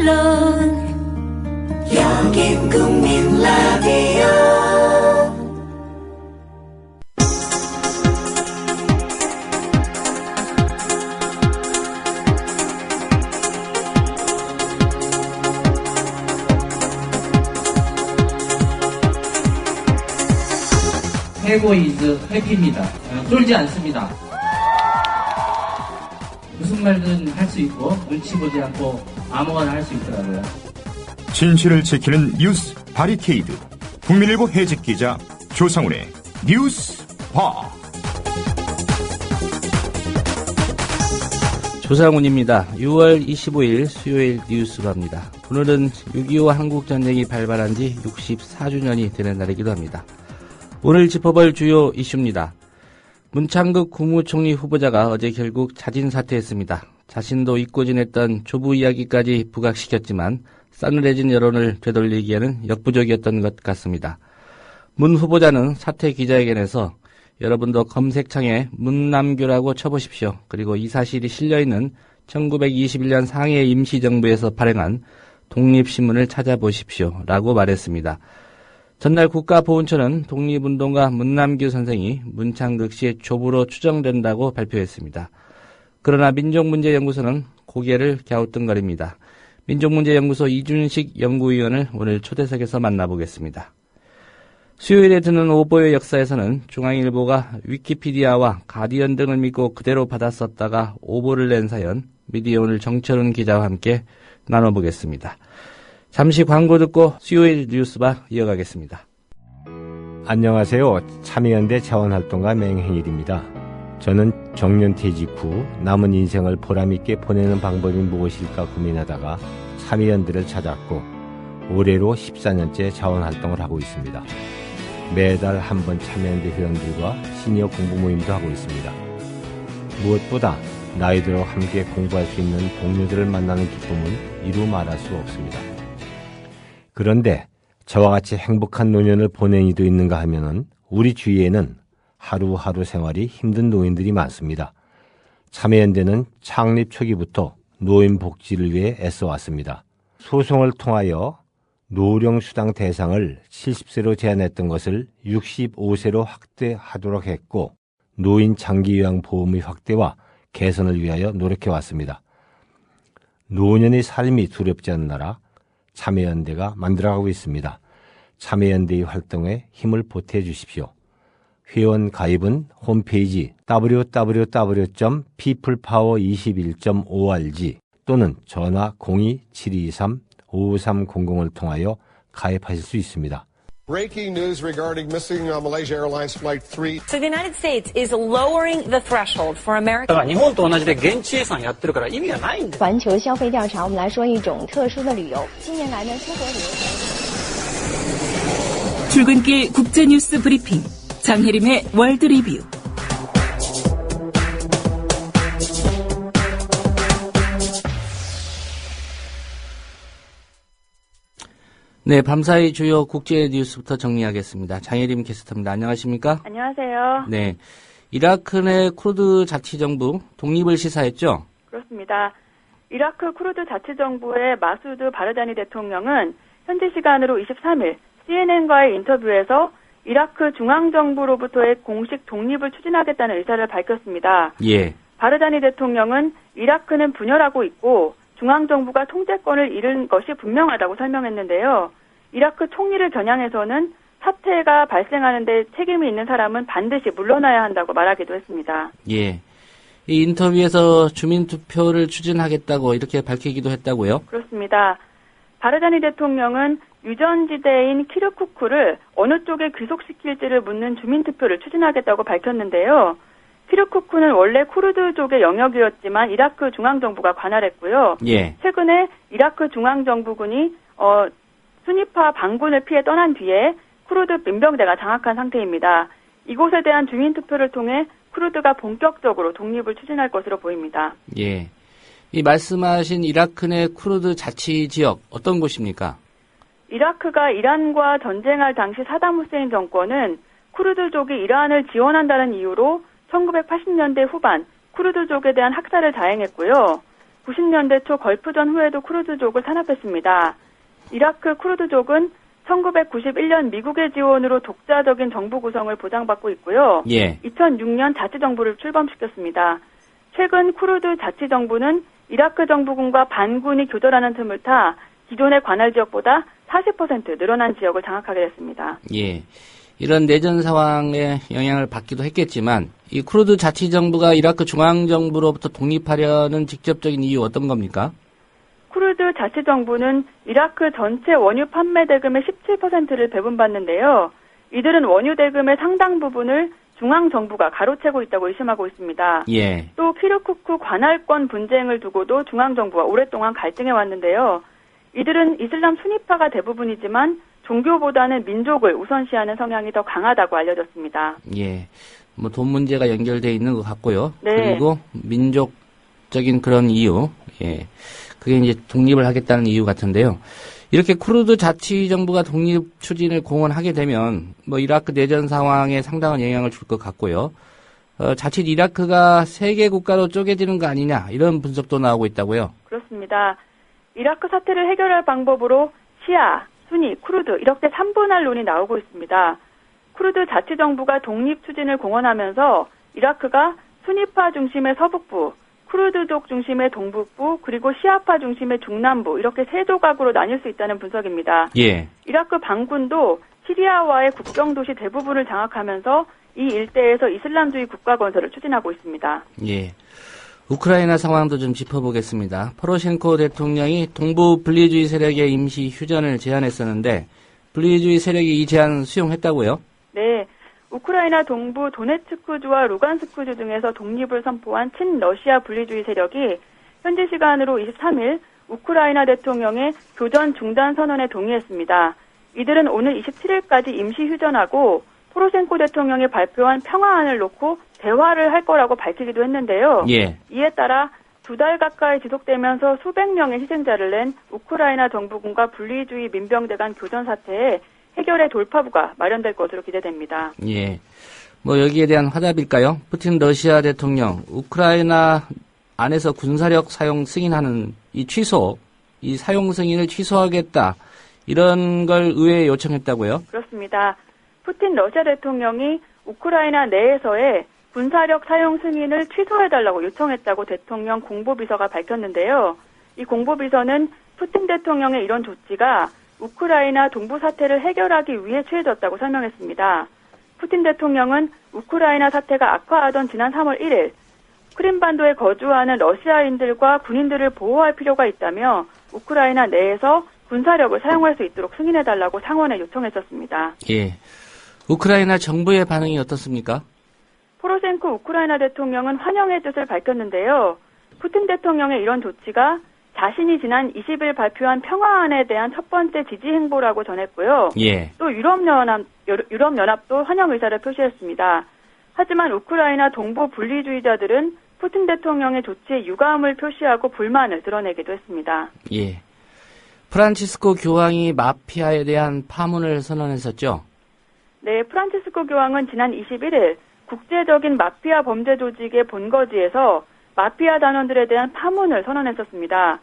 물론 여긴 국민 라디오. 해고 이즈 해피입니다. 쫄지 않습니다. 무슨 말든 할 수 있고 눈치 보지 않고 아무거나 할 수 있더라고요. 진실을 지키는 뉴스 바리케이드. 국민일보 해직 기자 조상훈의 뉴스바. 조상훈입니다. 6월 25일 수요일 뉴스바입니다. 오늘은 6.25 한국전쟁이 발발한 지 64주년이 되는 날이기도 합니다. 오늘 짚어볼 주요 이슈입니다. 문창극 국무총리 후보자가 어제 결국 자진 사퇴했습니다. 자신도 잊고 지냈던 조부 이야기까지 부각시켰지만 싸늘해진 여론을 되돌리기에는 역부족이었던 것 같습니다. 문 후보자는 사퇴 기자회견에서 여러분도 검색창에 문남규라고 쳐보십시오. 그리고 이 사실이 실려있는 1921년 상해 임시정부에서 발행한 독립신문을 찾아보십시오. 라고 말했습니다. 전날 국가보훈처는 독립운동가 문남규 선생이 문창극 시의 조부로 추정된다고 발표했습니다. 그러나 민족문제연구소는 고개를 갸우뚱거립니다. 민족문제연구소 이준식 연구위원을 오늘 초대석에서 만나보겠습니다. 수요일에 드는 오보의 역사에서는 중앙일보가 위키피디아와 가디언 등을 믿고 그대로 받았었다가 오보를 낸 사연, 미디어오늘 정철훈 기자와 함께 나눠보겠습니다. 잠시 광고 듣고 수요일 뉴스바 이어가겠습니다. 안녕하세요. 참여연대 자원활동가 맹행일입니다. 저는 정년퇴직 후 남은 인생을 보람있게 보내는 방법이 무엇일까 고민하다가 참여연대를 찾았고 올해로 14년째 자원활동을 하고 있습니다. 매달 한 번 참여연대 회원들과 시니어 공부 모임도 하고 있습니다. 무엇보다 나이 들어 함께 공부할 수 있는 동료들을 만나는 기쁨은 이루 말할 수 없습니다. 그런데 저와 같이 행복한 노년을 보낸 이도 있는가 하면은 우리 주위에는 하루하루 생활이 힘든 노인들이 많습니다. 참여연대는 창립 초기부터 노인 복지를 위해 애써왔습니다. 소송을 통하여 노령수당 대상을 70세로 제한했던 것을 65세로 확대하도록 했고 노인 장기요양보험의 확대와 개선을 위하여 노력해왔습니다. 노년의 삶이 두렵지 않는 나라 참여연대가 만들어가고 있습니다. 참여연대의 활동에 힘을 보태주십시오. 회원 가입은 홈페이지 www.peoplepower21.org 또는 전화 02-723-5300을 통하여 가입하실 수 있습니다. Breaking news regarding missing Malaysia Airlines Flight 3. So the United States is lowering the threshold for American. 日本と同じで現地予算やってるから意味がないんだよ。环球消费调查，我们来说一种特殊的旅游。近年来呢，出国旅游。 출근길 국제뉴스 브리핑 장혜림의 월드 리뷰. 네, 밤사이 주요 국제 뉴스부터 정리하겠습니다. 장혜림 캐스터입니다. 안녕하십니까? 안녕하세요. 네, 이라크 내 쿠르드 자치정부 독립을 시사했죠? 그렇습니다. 이라크 쿠르드 자치정부의 마수드 바르자니 대통령은 현지 시간으로 23일 CNN과의 인터뷰에서 이라크 중앙정부로부터의 공식 독립을 추진하겠다는 의사를 밝혔습니다. 예. 바르자니 대통령은 이라크는 분열하고 있고 중앙정부가 통제권을 잃은 것이 분명하다고 설명했는데요. 이라크 총리를 겨냥해서는 사태가 발생하는 데 책임이 있는 사람은 반드시 물러나야 한다고 말하기도 했습니다. 예. 이 인터뷰에서 주민투표를 추진하겠다고 이렇게 밝히기도 했다고요? 그렇습니다. 바르자니 대통령은 유전지대인 키르쿠크를 어느 쪽에 귀속시킬지를 묻는 주민투표를 추진하겠다고 밝혔는데요. 키르쿠크는 원래 쿠르드족의 영역이었지만 이라크 중앙정부가 관할했고요. 예. 최근에 이라크 중앙정부군이 순위파 반군을 피해 떠난 뒤에 쿠르드 민병대가 장악한 상태입니다. 이곳에 대한 주민투표를 통해 쿠르드가 본격적으로 독립을 추진할 것으로 보입니다. 예. 이 말씀하신 이라크 내 쿠르드 자치 지역 어떤 곳입니까? 이라크가 이란과 전쟁할 당시 사담 후세인 정권은 쿠르드족이 이란을 지원한다는 이유로 1980년대 후반 쿠르드족에 대한 학살을 자행했고요. 90년대 초 걸프전 후에도 쿠르드족을 탄압했습니다. 이라크 쿠르드족은 1991년 미국의 지원으로 독자적인 정부 구성을 보장받고 있고요. 예. 2006년 자치정부를 출범시켰습니다. 최근 쿠르드 자치정부는 이라크 정부군과 반군이 교전하는 틈을 타 기존의 관할 지역보다 40% 늘어난 지역을 장악하게 됐습니다. 예. 이런 내전 상황에 영향을 받기도 했겠지만 이 쿠르드 자치정부가 이라크 중앙정부로부터 독립하려는 직접적인 이유 어떤 겁니까? 쿠르드 자치정부는 이라크 전체 원유 판매 대금의 17%를 배분받는데요. 이들은 원유 대금의 상당 부분을 중앙정부가 가로채고 있다고 의심하고 있습니다. 예. 또 키르쿠크 관할권 분쟁을 두고도 중앙정부와 오랫동안 갈등해 왔는데요. 이들은 이슬람 수니파가 대부분이지만 종교보다는 민족을 우선시하는 성향이 더 강하다고 알려졌습니다. 예. 뭐 돈 문제가 연결되어 있는 것 같고요. 네. 그리고 민족적인 그런 이유. 예. 그게 이제 독립을 하겠다는 이유 같은데요. 이렇게 쿠르드 자치정부가 독립 추진을 공언하게 되면 뭐 이라크 내전 상황에 상당한 영향을 줄 것 같고요. 자칫 이라크가 세계 국가로 쪼개지는 거 아니냐 이런 분석도 나오고 있다고요. 그렇습니다. 이라크 사태를 해결할 방법으로 시아, 수니, 쿠르드 이렇게 3분할론이 나오고 있습니다. 쿠르드 자치정부가 독립 추진을 공언하면서 이라크가 수니파 중심의 서북부, 쿠르드족 중심의 동북부, 그리고 시아파 중심의 중남부 이렇게 세 조각으로 나뉠 수 있다는 분석입니다. 예. 이라크 반군도 시리아와의 국경 도시 대부분을 장악하면서 이 일대에서 이슬람주의 국가 건설을 추진하고 있습니다. 예. 우크라이나 상황도 좀 짚어보겠습니다. 포로셴코 대통령이 동부 분리주의 세력의 임시 휴전을 제안했었는데 분리주의 세력이 이 제안 수용했다고요? 네. 우크라이나 동부 도네츠크주와 루간스크주 등에서 독립을 선포한 친러시아 분리주의 세력이 현지 시간으로 23일 우크라이나 대통령의 교전 중단 선언에 동의했습니다. 이들은 오늘 27일까지 임시 휴전하고 포로셴코 대통령이 발표한 평화안을 놓고 대화를 할 거라고 밝히기도 했는데요. 예. 이에 따라 2달 가까이 지속되면서 수백 명의 희생자를 낸 우크라이나 정부군과 분리주의 민병대 간 교전 사태에 해결의 돌파구가 마련될 것으로 기대됩니다. 예. 뭐 여기에 대한 화답일까요? 푸틴 러시아 대통령 우크라이나 안에서 군사력 사용 승인하는 이 취소, 이 사용 승인을 취소하겠다. 이런 걸 의회에 요청했다고요? 그렇습니다. 푸틴 러시아 대통령이 우크라이나 내에서의 군사력 사용 승인을 취소해달라고 요청했다고 대통령 공보비서가 밝혔는데요. 이 공보비서는 푸틴 대통령의 이런 조치가 우크라이나 동부 사태를 해결하기 위해 취해졌다고 설명했습니다. 푸틴 대통령은 우크라이나 사태가 악화하던 지난 3월 1일 크림반도에 거주하는 러시아인들과 군인들을 보호할 필요가 있다며 우크라이나 내에서 군사력을 사용할 수 있도록 승인해달라고 상원에 요청했었습니다. 예. 우크라이나 정부의 반응이 어떻습니까? 포로셴코 우크라이나 대통령은 환영의 뜻을 밝혔는데요. 푸틴 대통령의 이런 조치가 자신이 지난 20일 발표한 평화안에 대한 첫 번째 지지 행보라고 전했고요. 예. 또 유럽연합도 환영 의사를 표시했습니다. 하지만 우크라이나 동부 분리주의자들은 푸틴 대통령의 조치에 유감을 표시하고 불만을 드러내기도 했습니다. 예. 프란치스코 교황이 마피아에 대한 파문을 선언했었죠? 네, 프란치스코 교황은 지난 21일 국제적인 마피아 범죄 조직의 본거지에서 마피아 단원들에 대한 파문을 선언했었습니다.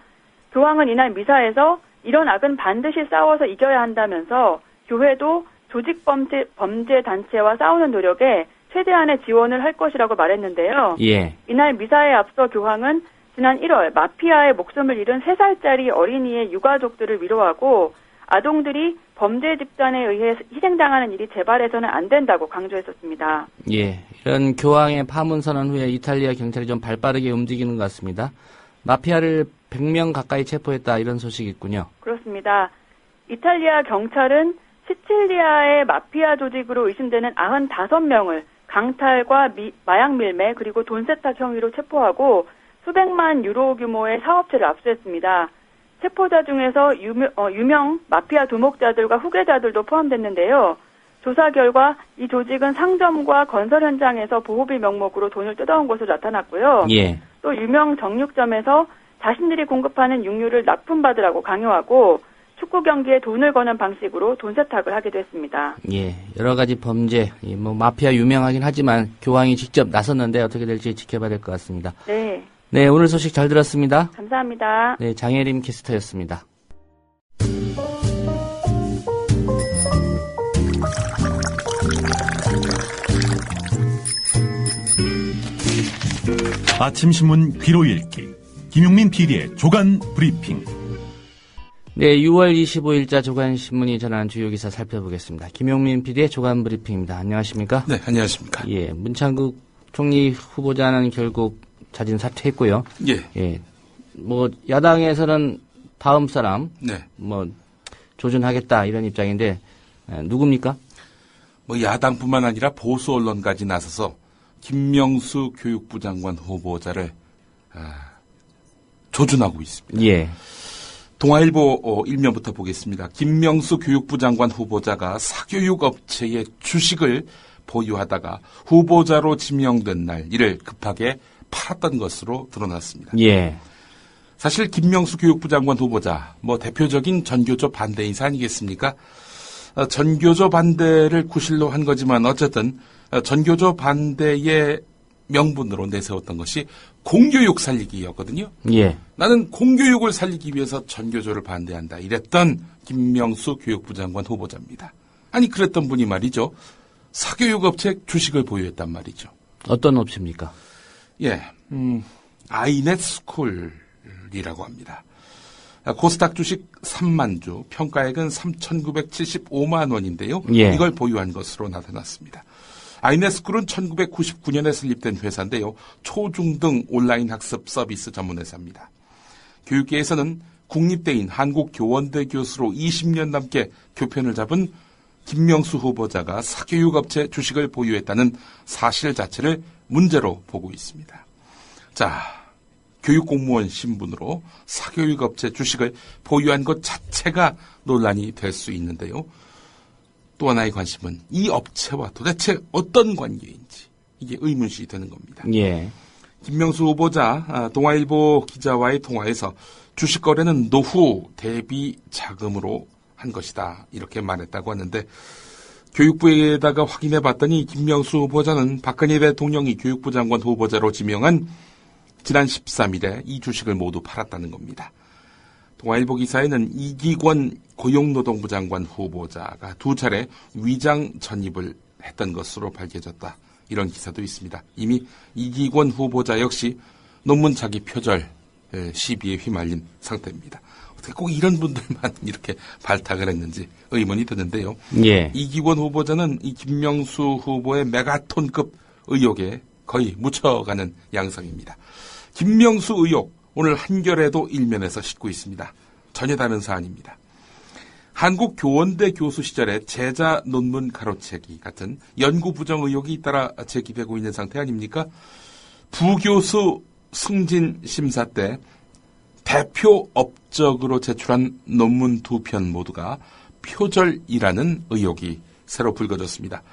교황은 이날 미사에서 이런 악은 반드시 싸워서 이겨야 한다면서 교회도 조직 범죄 단체와 싸우는 노력에 최대한의 지원을 할 것이라고 말했는데요. 예. 이날 미사에 앞서 교황은 지난 1월 마피아의 목숨을 잃은 3살짜리 어린이의 유가족들을 위로하고 아동들이 범죄 집단에 의해 희생당하는 일이 재발해서는 안 된다고 강조했었습니다. 예, 이런 교황의 파문 선언 후에 이탈리아 경찰이 좀 발빠르게 움직이는 것 같습니다. 마피아를 100명 가까이 체포했다 이런 소식이 있군요. 그렇습니다. 이탈리아 경찰은 시칠리아의 마피아 조직으로 의심되는 95명을 강탈과 마약 밀매 그리고 돈 세탁 혐의로 체포하고 수백만 유로 규모의 사업체를 압수했습니다. 체포자 중에서 유명 마피아 두목자들과 후계자들도 포함됐는데요. 조사 결과 이 조직은 상점과 건설 현장에서 보호비 명목으로 돈을 뜯어온 것으로 나타났고요. 예. 또 유명 정육점에서 자신들이 공급하는 육류를 납품받으라고 강요하고 축구 경기에 돈을 거는 방식으로 돈 세탁을 하기도 했습니다. 예, 여러 가지 범죄, 뭐 마피아 유명하긴 하지만 교황이 직접 나섰는데 어떻게 될지 지켜봐야 될 것 같습니다. 네. 네, 오늘 소식 잘 들었습니다. 감사합니다. 네, 장혜림 캐스터였습니다. 아침 신문 귀로 읽기 김용민 PD의 조간 브리핑. 네, 6월 25일자 조간신문이 전한 주요 기사 살펴보겠습니다. 김용민 PD의 조간 브리핑입니다. 안녕하십니까? 네, 안녕하십니까? 예, 문창국 총리 후보자는 결국 자진 사퇴했고요. 예. 예. 뭐 야당에서는 다음 사람 네. 뭐 조준하겠다 이런 입장인데 누굽니까? 뭐 야당뿐만 아니라 보수 언론까지 나서서 김명수 교육부 장관 후보자를 조준하고 있습니다. 예. 동아일보 일면부터 보겠습니다. 김명수 교육부 장관 후보자가 사교육 업체의 주식을 보유하다가 후보자로 지명된 날 이를 급하게 팔았던 것으로 드러났습니다. 예. 사실 김명수 교육부 장관 후보자 뭐 대표적인 전교조 반대 인사 아니겠습니까? 전교조 반대를 구실로 한 거지만 어쨌든 전교조 반대의 명분으로 내세웠던 것이 공교육 살리기였거든요. 예. 나는 공교육을 살리기 위해서 전교조를 반대한다. 이랬던 김명수 교육부 장관 후보자입니다. 아니 그랬던 분이 말이죠. 사교육 업체 주식을 보유했단 말이죠. 어떤 업체입니까? 예, 아이넷 스쿨이라고 합니다. 코스닥 주식 3만 주, 평가액은 3,975만 원인데요. 예. 이걸 보유한 것으로 나타났습니다. 아이넷스쿨은 1999년에 설립된 회사인데요. 초중등 온라인 학습 서비스 전문 회사입니다. 교육계에서는 국립대인 한국교원대 교수로 20년 넘게 교편을 잡은 김명수 후보자가 사교육업체 주식을 보유했다는 사실 자체를 문제로 보고 있습니다. 자, 교육공무원 신분으로 사교육업체 주식을 보유한 것 자체가 논란이 될 수 있는데요. 또 하나의 관심은 이 업체와 도대체 어떤 관계인지 이게 의문시 되는 겁니다. 예. 김명수 후보자 동아일보 기자와의 통화에서 주식 거래는 노후 대비 자금으로 한 것이다 이렇게 말했다고 하는데 교육부에다가 확인해 봤더니 김명수 후보자는 박근혜 대통령이 교육부 장관 후보자로 지명한 지난 13일에 이 주식을 모두 팔았다는 겁니다. 동아일보 기사에는 이기권 고용노동부 장관 후보자가 두 차례 위장 전입을 했던 것으로 밝혀졌다. 이런 기사도 있습니다. 이미 이기권 후보자 역시 논문 자기 표절 시비에 휘말린 상태입니다. 어떻게 꼭 이런 분들만 이렇게 발탁을 했는지 의문이 드는데요. 예. 이기권 후보자는 이 김명수 후보의 메가톤급 의혹에 거의 묻혀가는 양상입니다. 김명수 의혹 오늘 한겨레도 일면에서 싣고 있습니다. 전혀 다른 사안입니다. 한국교원대 교수 시절에 제자 논문 가로채기 같은 연구 부정 의혹이 잇따라 제기되고 있는 상태 아닙니까? 부교수 승진 심사 때 대표 업적으로 제출한 논문 2편 모두가 표절이라는 의혹이 새로 불거졌습니다.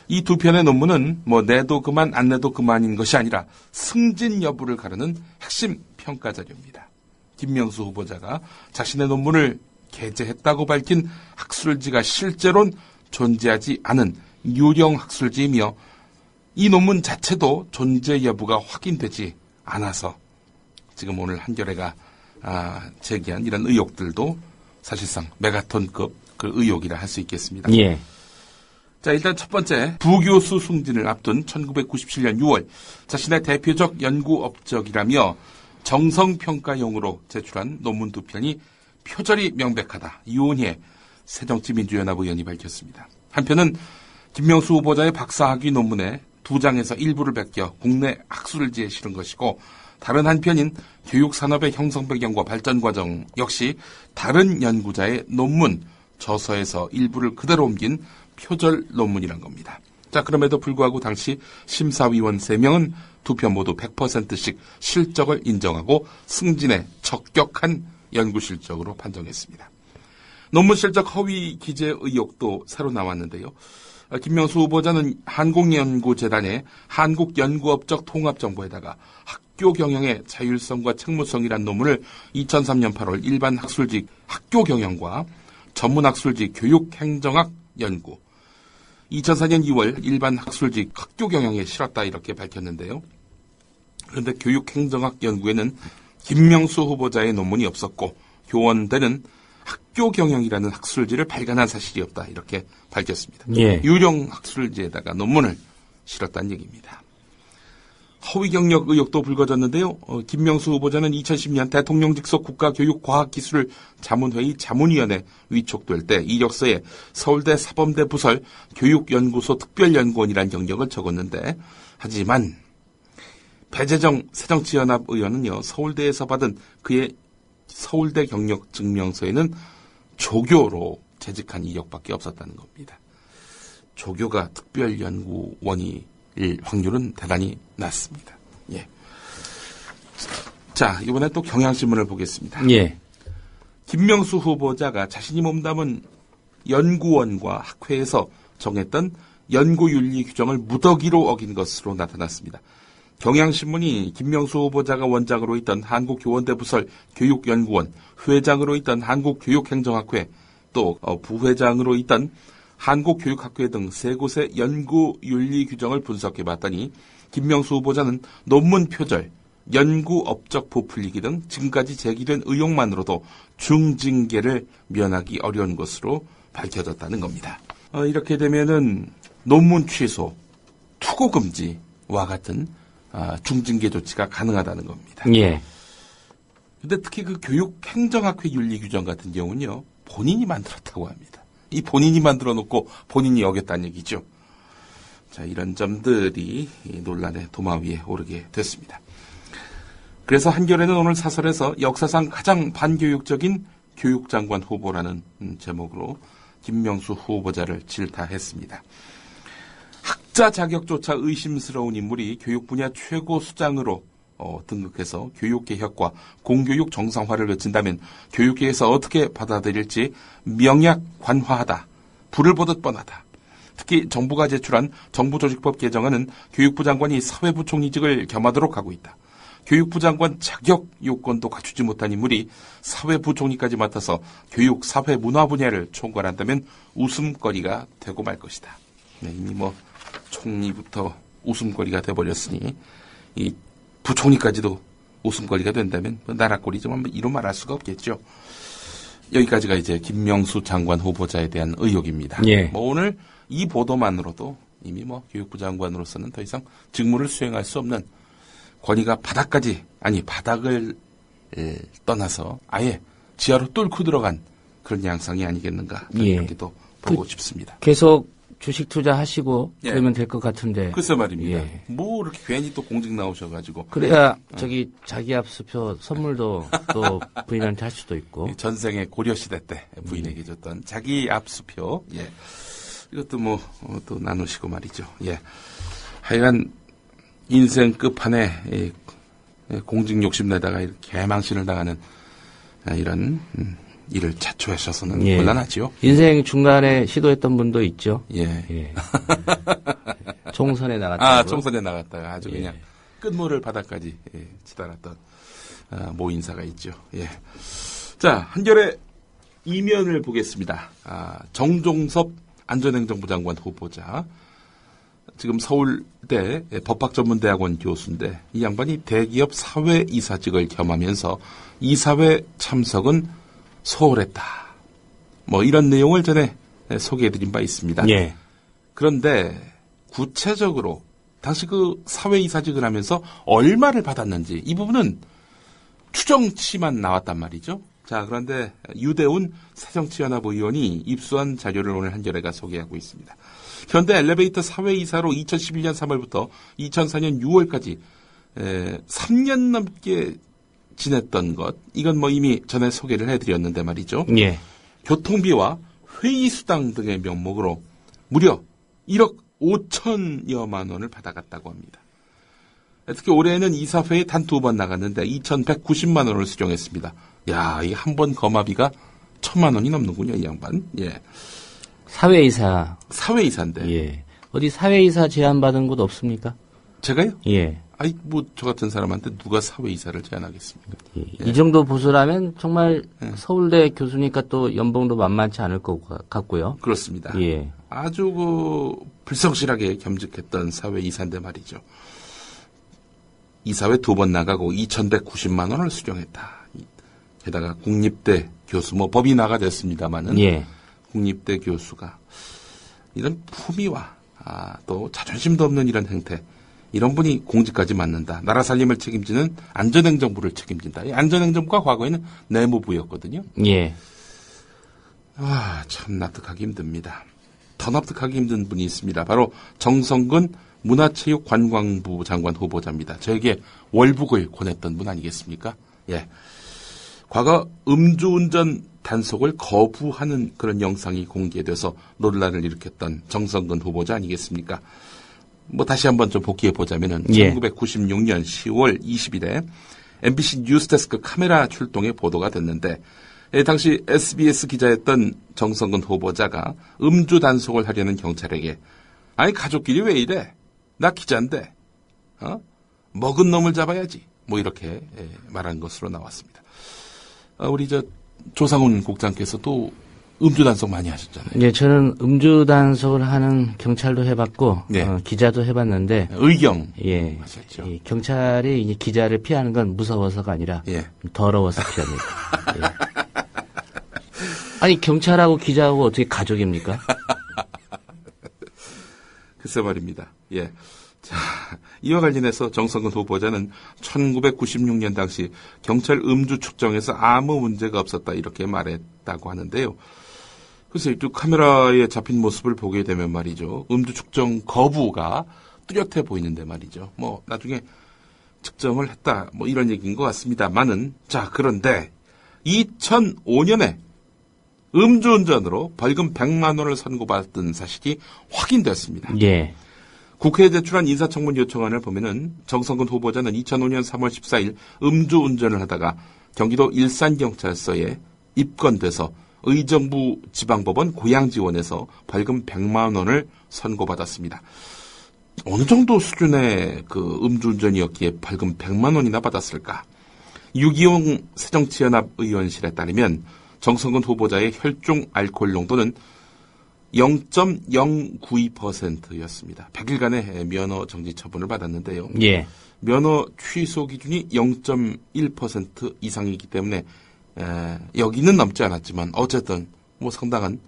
이 2편의 논문은 내도 그만 안 내도 그만인 것이 아니라 승진 여부를 가르는 핵심 평가 자료입니다. 김명수 후보자가 자신의 논문을 게재했다고 밝힌 학술지가 실제로는 존재하지 않은 유령 학술지이며 이 논문 자체도 존재 여부가 확인되지 않아서 지금 오늘 한겨레가 제기한 이런 의혹들도 사실상 메가톤급 그 의혹이라 할 수 있겠습니다. 예. 자, 일단 첫 번째, 부교수 승진을 앞둔 1997년 6월 자신의 대표적 연구 업적이라며 정성평가용으로 제출한 논문 2편이 표절이 명백하다. 이온희의 새정치민주연합 의원이 밝혔습니다. 한편은 김명수 후보자의 박사학위 논문에 2장에서 일부를 베껴 국내 학술지에 실은 것이고 다른 한편인 교육산업의 형성 배경과 발전 과정 역시 다른 연구자의 논문, 저서에서 일부를 그대로 옮긴 표절 논문이란 겁니다. 자, 그럼에도 불구하고 당시 심사위원 3명은 2편 모두 100%씩 실적을 인정하고 승진에 적격한 연구 실적으로 판정했습니다. 논문 실적 허위 기재 의혹도 새로 나왔는데요. 김명수 후보자는 한국연구재단의 한국연구업적 통합정보에다가 학교 경영의 자율성과 책무성이란 논문을 2003년 8월 일반 학술지 학교 경영과 전문 학술지 교육행정학 연구, 2004년 2월 일반 학술지 학교 경영에 실었다 이렇게 밝혔는데요. 그런데 교육행정학 연구에는 김명수 후보자의 논문이 없었고 교원대는 학교 경영이라는 학술지를 발간한 사실이 없다. 이렇게 밝혔습니다. 예. 유령 학술지에다가 논문을 실었다는 얘기입니다. 허위 경력 의혹도 불거졌는데요. 김명수 후보자는 2010년 대통령 직속 국가교육과학기술자문회의 자문위원회 위촉될 때 이력서에 서울대 사범대 부설 교육연구소 특별연구원이라는 경력을 적었는데 하지만 배재정 새정치연합 의원은요. 서울대에서 받은 그의 서울대 경력 증명서에는 조교로 재직한 이력밖에 없었다는 겁니다. 조교가 특별연구원이 일 확률은 대단히 낮습니다. 예. 자, 이번에 또 경향신문을 보겠습니다. 예. 김명수 후보자가 자신이 몸담은 연구원과 학회에서 정했던 연구윤리 규정을 무더기로 어긴 것으로 나타났습니다. 경향신문이 김명수 후보자가 원장으로 있던 한국교원대 부설 교육연구원, 회장으로 있던 한국교육행정학회, 또 부회장으로 있던 한국교육학회 등 세 곳의 연구윤리 규정을 분석해봤더니 김명수 후보자는 논문 표절, 연구업적 부풀리기 등 지금까지 제기된 의혹만으로도 중징계를 면하기 어려운 것으로 밝혀졌다는 겁니다. 이렇게 되면은 논문 취소, 투고 금지와 같은 중징계 조치가 가능하다는 겁니다. 예. 근데 특히 그 교육행정학회 윤리 규정 같은 경우는요, 본인이 만들었다고 합니다. 이 본인이 만들어 놓고 본인이 어겼다는 얘기죠. 자, 이런 점들이 논란의 도마 위에 오르게 됐습니다. 그래서 한겨레는 오늘 사설에서 역사상 가장 반교육적인 교육장관 후보라는 제목으로 김명수 후보자를 질타했습니다. 학자 자격조차 의심스러운 인물이 교육 분야 최고 수장으로 등극해서 교육개혁과 공교육 정상화를 외친다면 교육계에서 어떻게 받아들일지 명약관화하다, 불을 보듯 뻔하다. 특히 정부가 제출한 정부조직법 개정안은 교육부 장관이 사회부총리직을 겸하도록 하고 있다. 교육부 장관 자격 요건도 갖추지 못한 인물이 사회부총리까지 맡아서 교육, 사회, 문화 분야를 총괄한다면 웃음거리가 되고 말 것이다. 네, 이미 총리부터 웃음거리가 돼버렸으니 이 부총리까지도 웃음거리가 된다면 나라꼴이 좀 이런 말 할 수가 없겠죠. 여기까지가 이제 김명수 장관 후보자에 대한 의혹입니다. 예. 오늘 이 보도만으로도 이미 교육부 장관으로서는 더 이상 직무를 수행할 수 없는 권위가 바닥을 떠나서 아예 지하로 뚫고 들어간 그런 양상이 아니겠는가. 이렇게도 보고 싶습니다. 계속 주식 투자하시고 그러면 될 것 같은데. 글쎄 말입니다. 이렇게 괜히 또 공직 나오셔가지고. 그래야 자기 압수표 선물도 또 부인한테 할 수도 있고. 전생에 고려시대 때 부인에게 줬던 자기 압수표. 예. 이것도 또 나누시고 말이죠. 예. 하여간 인생 끝판에 공직 욕심내다가 개망신을 당하는 이런 일을 자초하셔서는 곤란하지요. 인생 중간에 시도했던 분도 있죠. 예. 총선에 나갔다가. 총선에 나갔다가 아주 그냥 끝물을 바닥까지 치달았던 모 인사가 있죠. 예. 자, 한겨레 이면을 보겠습니다. 정종섭 안전행정부 장관 후보자. 지금 서울대 법학전문대학원 교수인데 이 양반이 대기업 사회이사직을 겸하면서 이사회 참석은 소홀했다. 이런 내용을 전에 소개해드린 바 있습니다. 예. 그런데 구체적으로 당시 그 사회이사직을 하면서 얼마를 받았는지 이 부분은 추정치만 나왔단 말이죠. 자, 그런데 유대훈 새정치연합 의원이 입수한 자료를 오늘 한겨레가 소개하고 있습니다. 현대 엘리베이터 사회이사로 2011년 3월부터 2004년 6월까지 3년 넘게 지냈던 것, 이건 이미 전에 소개를 해드렸는데 말이죠. 예. 교통비와 회의수당 등의 명목으로 무려 1억 5천여만 원을 받아갔다고 합니다. 특히 올해는 이사회에 단 2번 나갔는데 2,190만 원을 수령했습니다. 야, 이 한 번 거마비가 1,000만 원이 넘는군요, 이 양반. 예. 사회이사인데. 예. 어디 사회이사 제안받은 곳 없습니까? 제가요? 예. 저 같은 사람한테 누가 사회이사를 제안하겠습니까? 예. 이 정도 보수라면 정말 서울대 교수니까 또 연봉도 만만치 않을 것 같고요. 그렇습니다. 예. 아주 불성실하게 겸직했던 사회이사인데 말이죠. 이사회 2번 나가고 2,190만 원을 수령했다. 게다가 국립대 교수, 뭐 법이 나가됐습니다마는 예. 국립대 교수가 이런 품위와 또 자존심도 없는 이런 행태, 이런 분이 공직까지 맡는다. 나라 살림을 책임지는 안전행정부를 책임진다. 이 안전행정부가 과거에는 내무부였거든요. 예. 참 납득하기 힘듭니다. 더 납득하기 힘든 분이 있습니다. 바로 정성근 문화체육관광부 장관 후보자입니다. 저에게 월북을 권했던 분 아니겠습니까? 예. 과거 음주운전 단속을 거부하는 그런 영상이 공개돼서 논란을 일으켰던 정성근 후보자 아니겠습니까? 뭐 다시 한번 좀 복기해 보자면은 예. 1996년 10월 20일에 MBC 뉴스데스크 카메라 출동에 보도가 됐는데 당시 SBS 기자였던 정성근 후보자가 음주 단속을 하려는 경찰에게 아니 가족끼리 왜 이래? 나 기자인데 먹은 놈을 잡아야지. 뭐 이렇게 말한 것으로 나왔습니다. 우리 조상훈 국장께서도 음주 단속 많이 하셨잖아요. 예, 저는 음주 단속을 하는 경찰도 해봤고 네. 기자도 해봤는데 의경 예, 하셨죠. 이 경찰이 이제 기자를 피하는 건 무서워서가 아니라 예. 더러워서 피합니다. 예. 아니 경찰하고 기자하고 어떻게 가족입니까? 글쎄 말입니다. 예. 자, 이와 관련해서 정성근 후보자는 1996년 당시 경찰 음주 측정에서 아무 문제가 없었다 이렇게 말했다고 하는데요. 그래서 또 카메라에 잡힌 모습을 보게 되면 말이죠. 음주 측정 거부가 뚜렷해 보이는데 말이죠. 뭐 나중에 측정을 했다 뭐 이런 얘기인 것 같습니다만은 자 그런데 2005년에 음주운전으로 벌금 100만 원을 선고받았던 사실이 확인됐습니다. 예. 국회에 제출한 인사청문 요청안을 보면은 정성근 후보자는 2005년 3월 14일 음주운전을 하다가 경기도 일산경찰서에 입건돼서 의정부 지방법원 고양지원에서 벌금 100만 원을 선고받았습니다. 어느 정도 수준의 그 음주운전이었기에 벌금 100만 원이나 받았을까? 유기용 새정치연합 의원실에 따르면 정성근 후보자의 혈중 알코올 농도는 0.092%였습니다. 100일간의 면허 정지 처분을 받았는데요. 예. 면허 취소 기준이 0.1% 이상이기 때문에 여기는 넘지 않았지만 어쨌든 뭐 상당한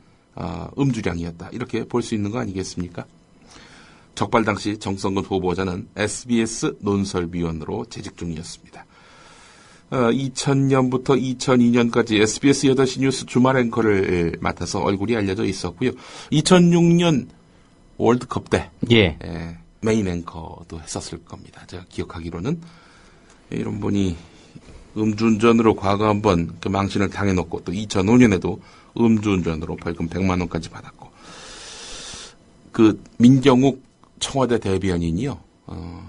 음주량이었다. 이렇게 볼 수 있는 거 아니겠습니까? 적발 당시 정성근 후보자는 SBS 논설위원으로 재직 중이었습니다. 2000년부터 2002년까지 SBS 8시 뉴스 주말 앵커를 맡아서 얼굴이 알려져 있었고요. 2006년 월드컵 때 예. 메인 앵커도 했었을 겁니다. 제가 기억하기로는 이런 분이 음주운전으로 과거 한번 그 망신을 당해놓고 또 2005년에도 음주운전으로 벌금 100만 원까지 받았고 그 민경욱 청와대 대변인이요.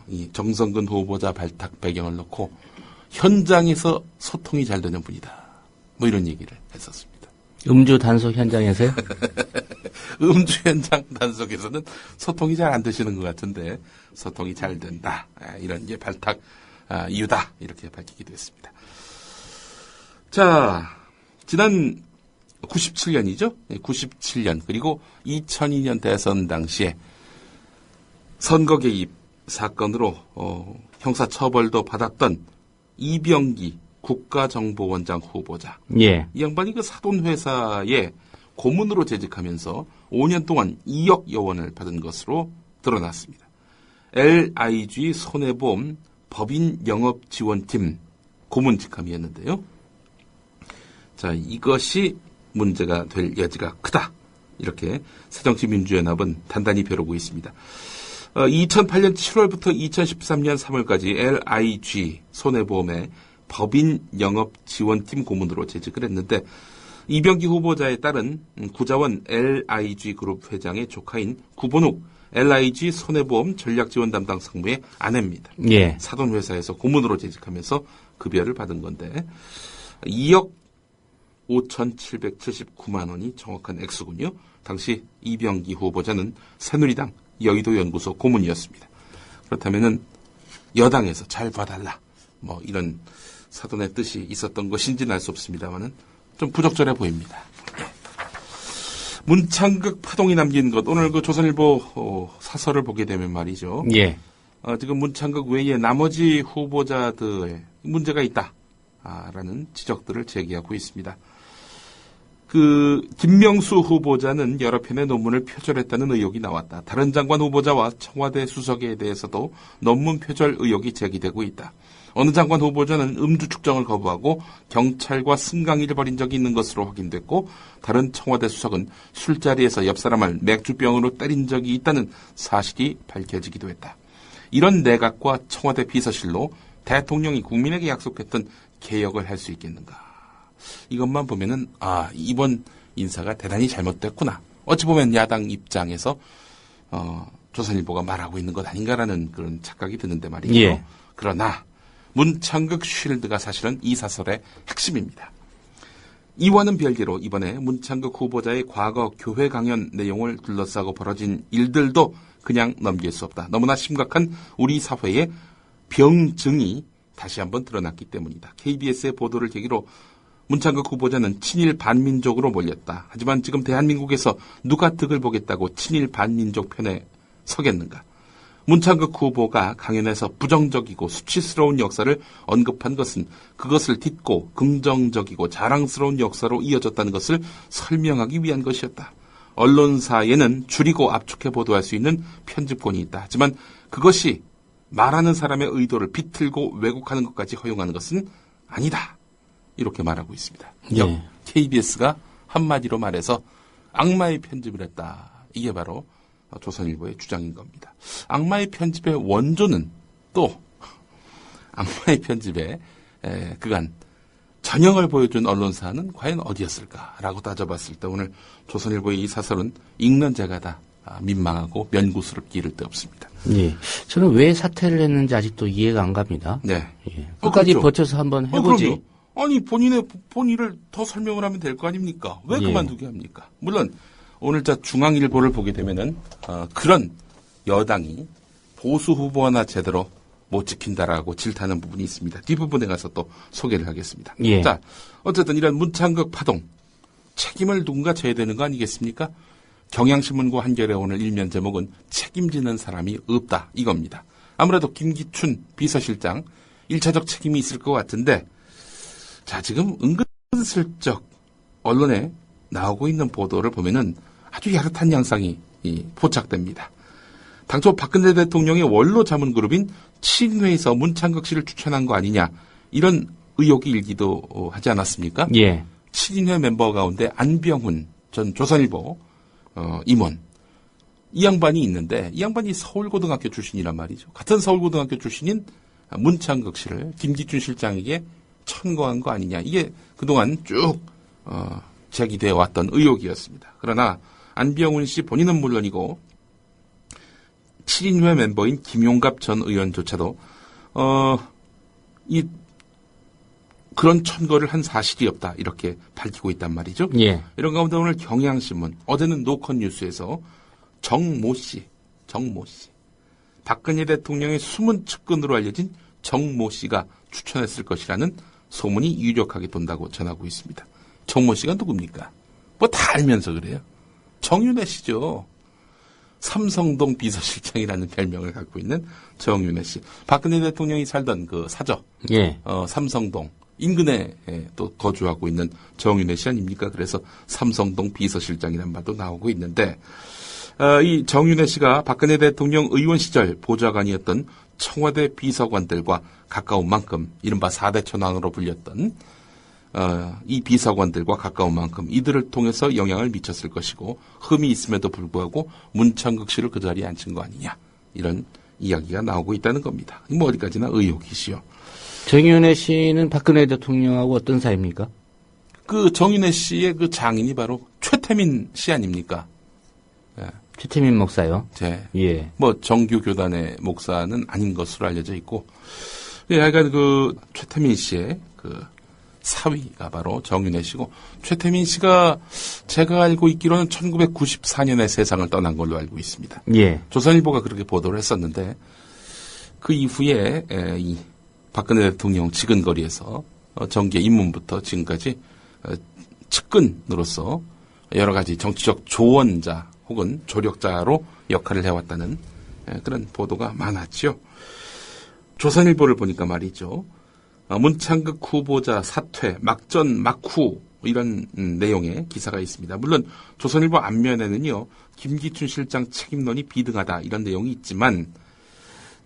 이 정성근 후보자 발탁 배경을 놓고 현장에서 소통이 잘 되는 분이다. 뭐 이런 얘기를 했었습니다. 음주 단속 현장에서요? 음주 현장 단속에서는 소통이 잘 안 되시는 것 같은데 소통이 잘 된다. 이런 게 발탁 이유다. 이렇게 밝히기도 했습니다. 자, 지난 97년이죠. 97년 그리고 2002년 대선 당시에 선거 개입 사건으로 형사처벌도 받았던 이병기 국가정보원장 후보자. 예. 이 양반이 그 사돈회사에 고문으로 재직하면서 5년 동안 2억여 원을 받은 것으로 드러났습니다. LIG 손해보험 법인영업지원팀 고문 직함이었는데요. 자, 이것이 문제가 될 여지가 크다. 이렇게 새정치민주연합은 단단히 벼르고 있습니다. 2008년 7월부터 2013년 3월까지 LIG 손해보험의 법인영업지원팀 고문으로 재직을 했는데 이병기 후보자에 따른 구자원 LIG 그룹 회장의 조카인 구본욱 LIG 손해보험 전략지원 담당 상무의 아내입니다. 예. 사돈회사에서 고문으로 재직하면서 급여를 받은 건데 2억 5,779만 원이 정확한 액수군요. 당시 이병기 후보자는 새누리당 여의도연구소 고문이었습니다. 그렇다면은 여당에서 잘 봐달라. 뭐 이런 사돈의 뜻이 있었던 것인지는 알 수 없습니다만은 좀 부적절해 보입니다. 문창극 파동이 남긴 것 오늘 그 조선일보 사설을 보게 되면 말이죠. 예. 지금 문창극 외에 나머지 후보자들의 문제가 있다라는 지적들을 제기하고 있습니다. 김명수 후보자는 여러 편의 논문을 표절했다는 의혹이 나왔다. 다른 장관 후보자와 청와대 수석에 대해서도 논문 표절 의혹이 제기되고 있다. 어느 장관 후보자는 음주 측정을 거부하고 경찰과 승강이를 벌인 적이 있는 것으로 확인됐고, 다른 청와대 수석은 술자리에서 옆 사람을 맥주병으로 때린 적이 있다는 사실이 밝혀지기도 했다. 이런 내각과 청와대 비서실로 대통령이 국민에게 약속했던 개혁을 할 수 있겠는가? 이것만 보면은 이번 인사가 대단히 잘못됐구나. 어찌 보면 야당 입장에서 조선일보가 말하고 있는 것 아닌가라는 그런 착각이 드는데 말이죠. 예. 그러나 문창극 쉴드가 사실은 이 사설의 핵심입니다. 이와는 별개로 이번에 문창극 후보자의 과거 교회 강연 내용을 둘러싸고 벌어진 일들도 그냥 넘길 수 없다. 너무나 심각한 우리 사회의 병증이 다시 한번 드러났기 때문이다. KBS의 보도를 계기로 문창극 후보자는 친일 반민족으로 몰렸다. 하지만 지금 대한민국에서 누가 득을 보겠다고 친일 반민족 편에 서겠는가? 문창극 후보가 강연에서 부정적이고 수치스러운 역사를 언급한 것은 그것을 딛고 긍정적이고 자랑스러운 역사로 이어졌다는 것을 설명하기 위한 것이었다. 언론사에는 줄이고 압축해 보도할 수 있는 편집권이 있다. 하지만 그것이 말하는 사람의 의도를 비틀고 왜곡하는 것까지 허용하는 것은 아니다. 이렇게 말하고 있습니다. 예. KBS가 한마디로 말해서 악마의 편집을 했다. 이게 바로 조선일보의 주장인 겁니다. 악마의 편집의 원조는 또 악마의 편집에 그간 전형을 보여준 언론사는 과연 어디였을까라고 따져봤을 때 오늘 조선일보의 이 사설은 읽는 제가 다 민망하고 면구스럽기 이를 데 없습니다. 예. 저는 왜 사퇴를 했는지 아직도 이해가 안 갑니다. 네. 예. 끝까지 그렇죠. 버텨서 한번 해보지. 그럼요. 아니 본인을 더 설명을 하면 될 거 아닙니까? 왜 그만두게 합니까? 물론 오늘 중앙일보를 보게 되면은 그런 여당이 보수 후보 하나 제대로 못 지킨다라고 질타하는 부분이 있습니다. 뒷부분에 가서 또 소개를 하겠습니다. 예. 자, 어쨌든 이런 문창극 파동 책임을 누군가 져야 되는 거 아니겠습니까? 경향신문과 한겨레 오늘 일면 제목은 책임지는 사람이 없다 이겁니다. 아무래도 김기춘 비서실장 1차적 책임이 있을 것 같은데 자, 지금 은근슬쩍 언론에 나오고 있는 보도를 보면은 아주 야릇한 양상이 포착됩니다. 당초 박근혜 대통령의 원로 자문그룹인 친회에서 문창극 씨를 추천한 거 아니냐 이런 의혹이 일기도 하지 않았습니까? 예. 친회 멤버 가운데 안병훈 전 조선일보 임원 이 양반이 있는데 이 양반이 서울고등학교 출신이란 말이죠. 같은 서울고등학교 출신인 문창극 씨를 김기춘 실장에게 천거한 거 아니냐. 이게 그동안 쭉 제기되어 왔던 의혹이었습니다. 그러나 안병훈 씨 본인은 물론이고 7인회 멤버인 김용갑 전 의원조차도 그런 천거를 한 사실이 없다 이렇게 밝히고 있단 말이죠. 예. 이런 가운데 오늘 경향신문 어제는 노컷뉴스에서 정모 씨 박근혜 대통령의 숨은 측근으로 알려진 정모 씨가 추천했을 것이라는 소문이 유력하게 돈다고 전하고 있습니다. 정모 씨가 누굽니까? 뭐 다 알면서 그래요. 정윤회 씨죠. 삼성동 비서실장이라는 별명을 갖고 있는 정윤회 씨. 박근혜 대통령이 살던 그 사저, 예. 삼성동 인근에 또 거주하고 있는 정윤회 씨 아닙니까? 그래서 삼성동 비서실장이라는 말도 나오고 있는데 이 정윤회 씨가 박근혜 대통령 의원 시절 보좌관이었던 청와대 비서관들과 가까운 만큼 이른바 4대 천왕으로 불렸던 이 비서관들과 가까운 만큼 이들을 통해서 영향을 미쳤을 것이고 흠이 있음에도 불구하고 문창극 씨를 그 자리에 앉힌 거 아니냐 이런 이야기가 나오고 있다는 겁니다. 뭐 어디까지나 의혹이시요. 정윤회 씨는 박근혜 대통령하고 어떤 사이입니까? 그 정윤회 씨의 그 장인이 바로 최태민 씨 아닙니까? 예. 최태민 목사요. 네. 예. 뭐 정규 교단의 목사는 아닌 것으로 알려져 있고, 예, 하여간 그 최태민 씨의 그 사위가 바로 정윤회 씨고, 최태민 씨가 제가 알고 있기로는 1994년에 세상을 떠난 걸로 알고 있습니다. 예. 조선일보가 그렇게 보도를 했었는데, 그 이후에 이 박근혜 대통령 지근거리에서 정계 입문부터 지금까지 측근으로서 여러 가지 정치적 조언자 혹은 조력자로 역할을 해왔다는 그런 보도가 많았죠. 조선일보를 보니까 말이죠. 문창극 후보자 사퇴, 막전, 막후 이런 내용의 기사가 있습니다. 물론 조선일보 앞면에는요. 김기춘 실장 책임론이 비등하다 이런 내용이 있지만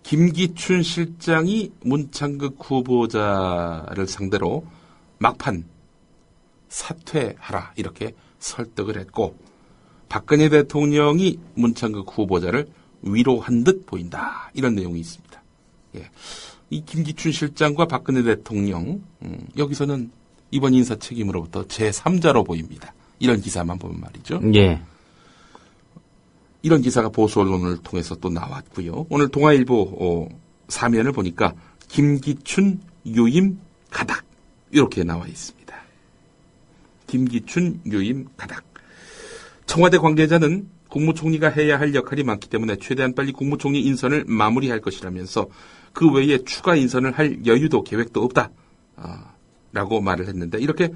김기춘 실장이 문창극 후보자를 상대로 막판 사퇴하라 이렇게 설득을 했고 박근혜 대통령이 문창극 후보자를 위로한 듯 보인다 이런 내용이 있습니다. 예. 이 김기춘 실장과 박근혜 대통령 여기서는 이번 인사 책임으로부터 제3자로 보입니다. 이런 기사만 보면 말이죠. 예. 이런 기사가 보수 언론을 통해서 또 나왔고요. 오늘 동아일보 사면을 보니까 김기춘 유임 가닥 이렇게 나와 있습니다. 김기춘 유임 가닥. 청와대 관계자는 국무총리가 해야 할 역할이 많기 때문에 최대한 빨리 국무총리 인선을 마무리할 것이라면서 그 외에 추가 인선을 할 여유도 계획도 없다 라고 말을 했는데 이렇게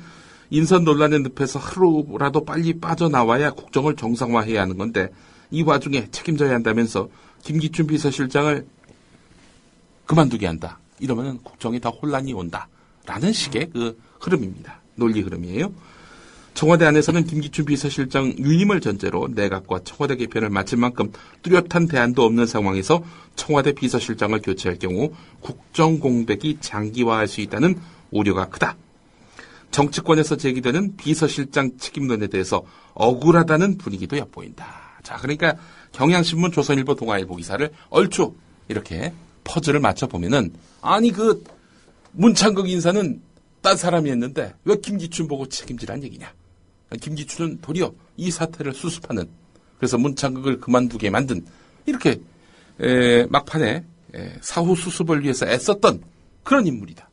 인선 논란의 늪에서 하루라도 빨리 빠져나와야 국정을 정상화해야 하는 건데 이 와중에 책임져야 한다면서 김기춘 비서실장을 그만두게 한다. 이러면 국정에 더 혼란이 온다라는 식의 그 흐름입니다. 논리 흐름이에요. 청와대 안에서는 김기춘 비서실장 유임을 전제로 내각과 청와대 개편을 마칠 만큼 뚜렷한 대안도 없는 상황에서 청와대 비서실장을 교체할 경우 국정 공백이 장기화할 수 있다는 우려가 크다. 정치권에서 제기되는 비서실장 책임론에 대해서 억울하다는 분위기도 엿보인다. 자, 그러니까 경향신문, 조선일보, 동아일보 기사를 얼추 이렇게 퍼즐을 맞춰보면은 아니 그 문창극 인사는 딴 사람이 했는데 왜 김기춘 보고 책임지란 얘기냐. 김기춘은 도리어 이 사태를 수습하는 그래서 문창극을 그만두게 만든 이렇게 막판에 사후 수습을 위해서 애썼던 그런 인물이다.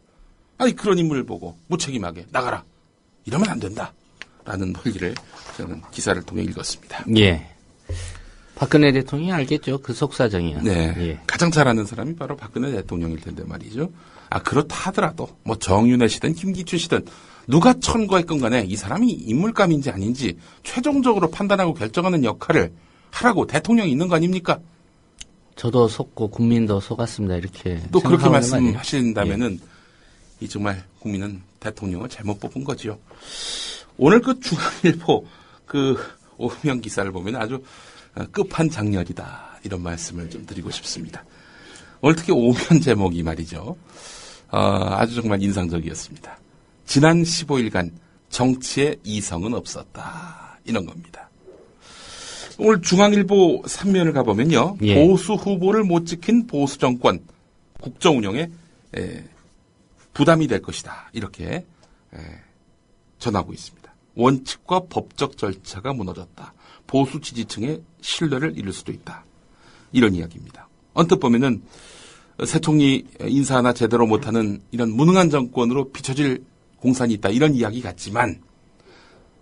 아니 그런 인물을 보고 무책임하게 나가라. 이러면 안 된다. 라는 논리를 저는 기사를 통해 읽었습니다. 예. 박근혜 대통령이 알겠죠. 그 속사정이요. 네. 예. 가장 잘 아는 사람이 바로 박근혜 대통령일 텐데 말이죠. 그렇다 하더라도 뭐 정윤회 씨든 김기춘 씨든 누가 천거했건 간에 이 사람이 인물감인지 아닌지 최종적으로 판단하고 결정하는 역할을 하라고 대통령이 있는 거 아닙니까? 저도 속고 국민도 속았습니다. 이렇게 또 그렇게 말씀하신다면은 이 정말 국민은 대통령을 잘못 뽑은 거지요. 오늘 그 중앙일보 그 오명 기사를 보면 아주 끝판장렬이다 이런 말씀을 좀 드리고 싶습니다. 오늘 특히 오면 제목이 말이죠. 아주 정말 인상적이었습니다. 지난 15일간 정치에 이성은 없었다. 이런 겁니다. 오늘 중앙일보 3면을 가보면요. 예. 보수 후보를 못 지킨 보수 정권 국정 운영에 부담이 될 것이다. 이렇게 전하고 있습니다. 원칙과 법적 절차가 무너졌다. 보수 지지층의 신뢰를 잃을 수도 있다. 이런 이야기입니다. 언뜻 보면은 새 총리 인사 하나 제대로 못하는 이런 무능한 정권으로 비춰질 공산이 있다. 이런 이야기 같지만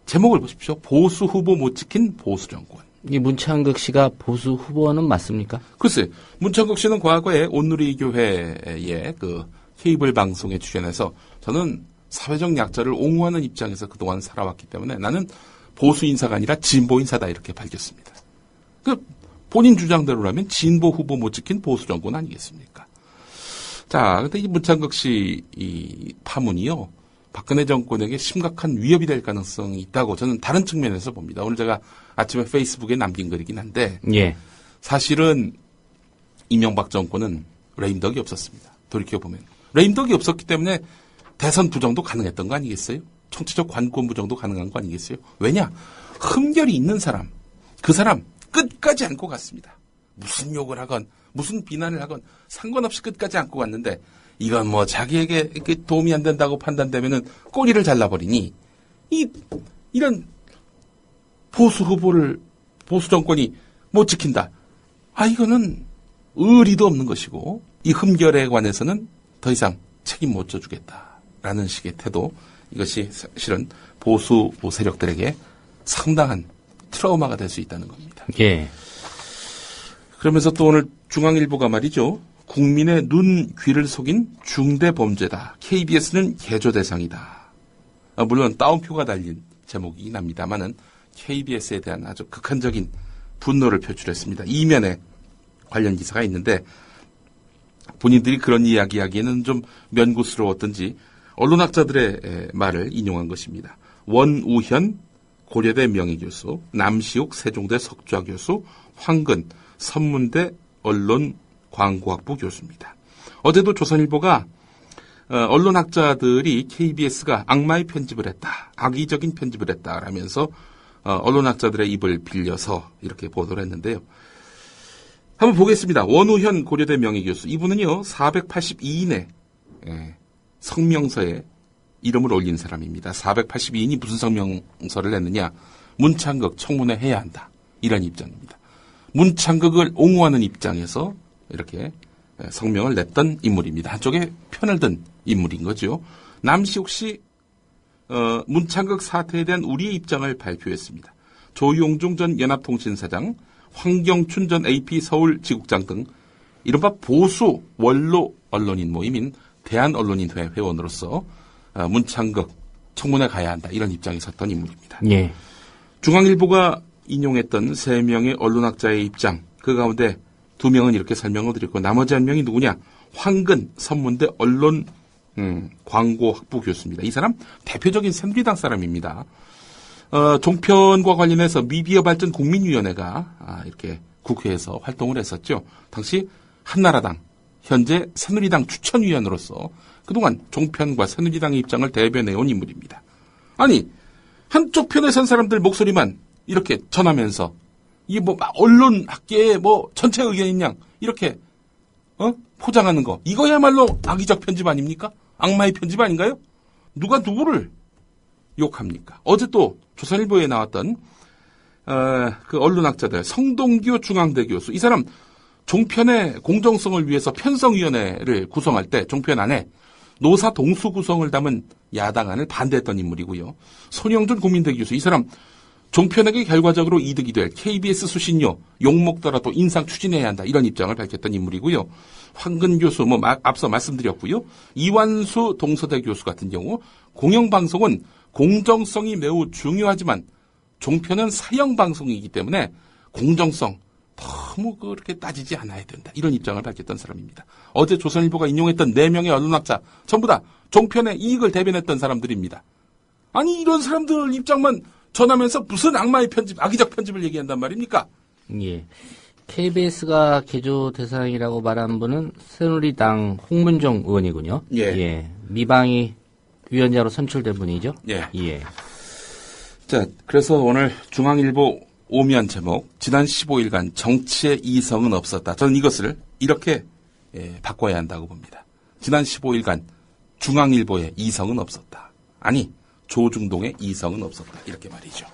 제목을 보십시오. 보수 후보 못 지킨 보수 정권. 이 문창극 씨가 보수 후보는 맞습니까? 글쎄, 문창극 씨는 과거에 온누리교회의 그 케이블 방송에 출연해서 저는 사회적 약자를 옹호하는 입장에서 그동안 살아왔기 때문에 나는 보수 인사가 아니라 진보 인사다 이렇게 밝혔습니다. 그 본인 주장대로라면 진보 후보 못 지킨 보수 정권 아니겠습니까? 자, 근데 이 문창극 씨 이 파문이요. 박근혜 정권에게 심각한 위협이 될 가능성이 있다고 저는 다른 측면에서 봅니다. 오늘 제가 아침에 페이스북에 남긴 글이긴 한데 예. 사실은 이명박 정권은 레임덕이 없었습니다. 돌이켜보면. 레임덕이 없었기 때문에 대선 부정도 가능했던 거 아니겠어요? 정치적 관권 부정도 가능한 거 아니겠어요? 왜냐? 흠결이 있는 사람, 그 사람 끝까지 안고 갔습니다. 무슨 욕을 하건 무슨 비난을 하건 상관없이 끝까지 안고 갔는데 이건 뭐 자기에게 도움이 안 된다고 판단되면은 꼬리를 잘라버리니 이런 보수 후보를 보수 정권이 못 지킨다. 이거는 의리도 없는 것이고 이 흠결에 관해서는 더 이상 책임 못 져주겠다라는 식의 태도. 이것이 실은 보수 세력들에게 상당한 트라우마가 될 수 있다는 겁니다. 예. 그러면서 또 오늘 중앙일보가 말이죠. 국민의 눈, 귀를 속인 중대 범죄다. KBS는 개조 대상이다. 물론 따옴표가 달린 제목이긴 합니다만은 KBS에 대한 아주 극한적인 분노를 표출했습니다. 이면에 관련 기사가 있는데 본인들이 그런 이야기하기에는 좀 면구스러웠던지 언론학자들의 말을 인용한 것입니다. 원우현 고려대 명예교수, 남시욱 세종대 석좌교수, 황근 선문대 언론광고학부 교수입니다. 어제도 조선일보가 언론학자들이 KBS가 악마의 편집을 했다, 악의적인 편집을 했다라면서 언론학자들의 입을 빌려서 이렇게 보도를 했는데요. 한번 보겠습니다. 원우현 고려대 명예교수, 이분은요 482인의 성명서에 이름을 올린 사람입니다. 482인이 무슨 성명서를 냈느냐? 문창극 청문회 해야 한다, 이런 입장입니다. 문창극을 옹호하는 입장에서 이렇게 성명을 냈던 인물입니다. 한쪽에 편을 든 인물인 거죠. 남시욱 씨 문창극 사태에 대한 우리의 입장을 발표했습니다. 조용중 전 연합통신사장, 황경춘 전 AP 서울지국장 등 이른바 보수 원로 언론인 모임인 대한언론인회 회원으로서 문창극 청문회 가야 한다, 이런 입장에 섰던 인물입니다. 예. 중앙일보가 인용했던 3명의 언론학자의 입장, 그 가운데 2명은 이렇게 설명을 드렸고 나머지 1명이 누구냐? 황근 선문대 언론 광고학부 교수입니다. 이 사람 대표적인 새누리당 사람입니다. 종편과 관련해서 미디어 발전 국민위원회가 이렇게 국회에서 활동을 했었죠. 당시 한나라당, 현재 새누리당 추천위원으로서 그동안 종편과 새누리당의 입장을 대변해온 인물입니다. 아니, 한쪽 편에 선 사람들 목소리만 이렇게 전하면서 이게 언론 학계의 전체 의견인 양 이렇게 포장하는 거, 이거야말로 악의적 편집 아닙니까? 악마의 편집 아닌가요? 누가 누구를 욕합니까? 어제 또 조선일보에 나왔던 그 언론학자들, 성동규 중앙대 교수, 이 사람 종편의 공정성을 위해서 편성위원회를 구성할 때 종편 안에 노사 동수 구성을 담은 야당안을 반대했던 인물이고요. 손영준 국민대 교수, 이 사람 종편에게 결과적으로 이득이 될 KBS 수신료 욕먹더라도 인상 추진해야 한다, 이런 입장을 밝혔던 인물이고요. 황근 교수 앞서 말씀드렸고요. 이완수 동서대 교수 같은 경우 공영방송은 공정성이 매우 중요하지만 종편은 사형방송이기 때문에 공정성 너무 그렇게 따지지 않아야 된다, 이런 입장을 밝혔던 사람입니다. 어제 조선일보가 인용했던 4명의 언론학자 전부 다 종편의 이익을 대변했던 사람들입니다. 아니, 이런 사람들 입장만 전하면서 무슨 악마의 편집, 악의적 편집을 얘기한단 말입니까? 예. KBS가 개조 대상이라고 말한 분은 새누리당 홍문종 의원이군요. 예. 예. 미방위 위원장으로 선출된 분이죠. 예. 예. 자, 그래서 오늘 중앙일보 오면 제목, 지난 15일간 정치의 이성은 없었다. 저는 이것을 이렇게 바꿔야 한다고 봅니다. 지난 15일간 중앙일보의 이성은 없었다. 아니, 조중동의 이성은 없었다, 이렇게 말이죠.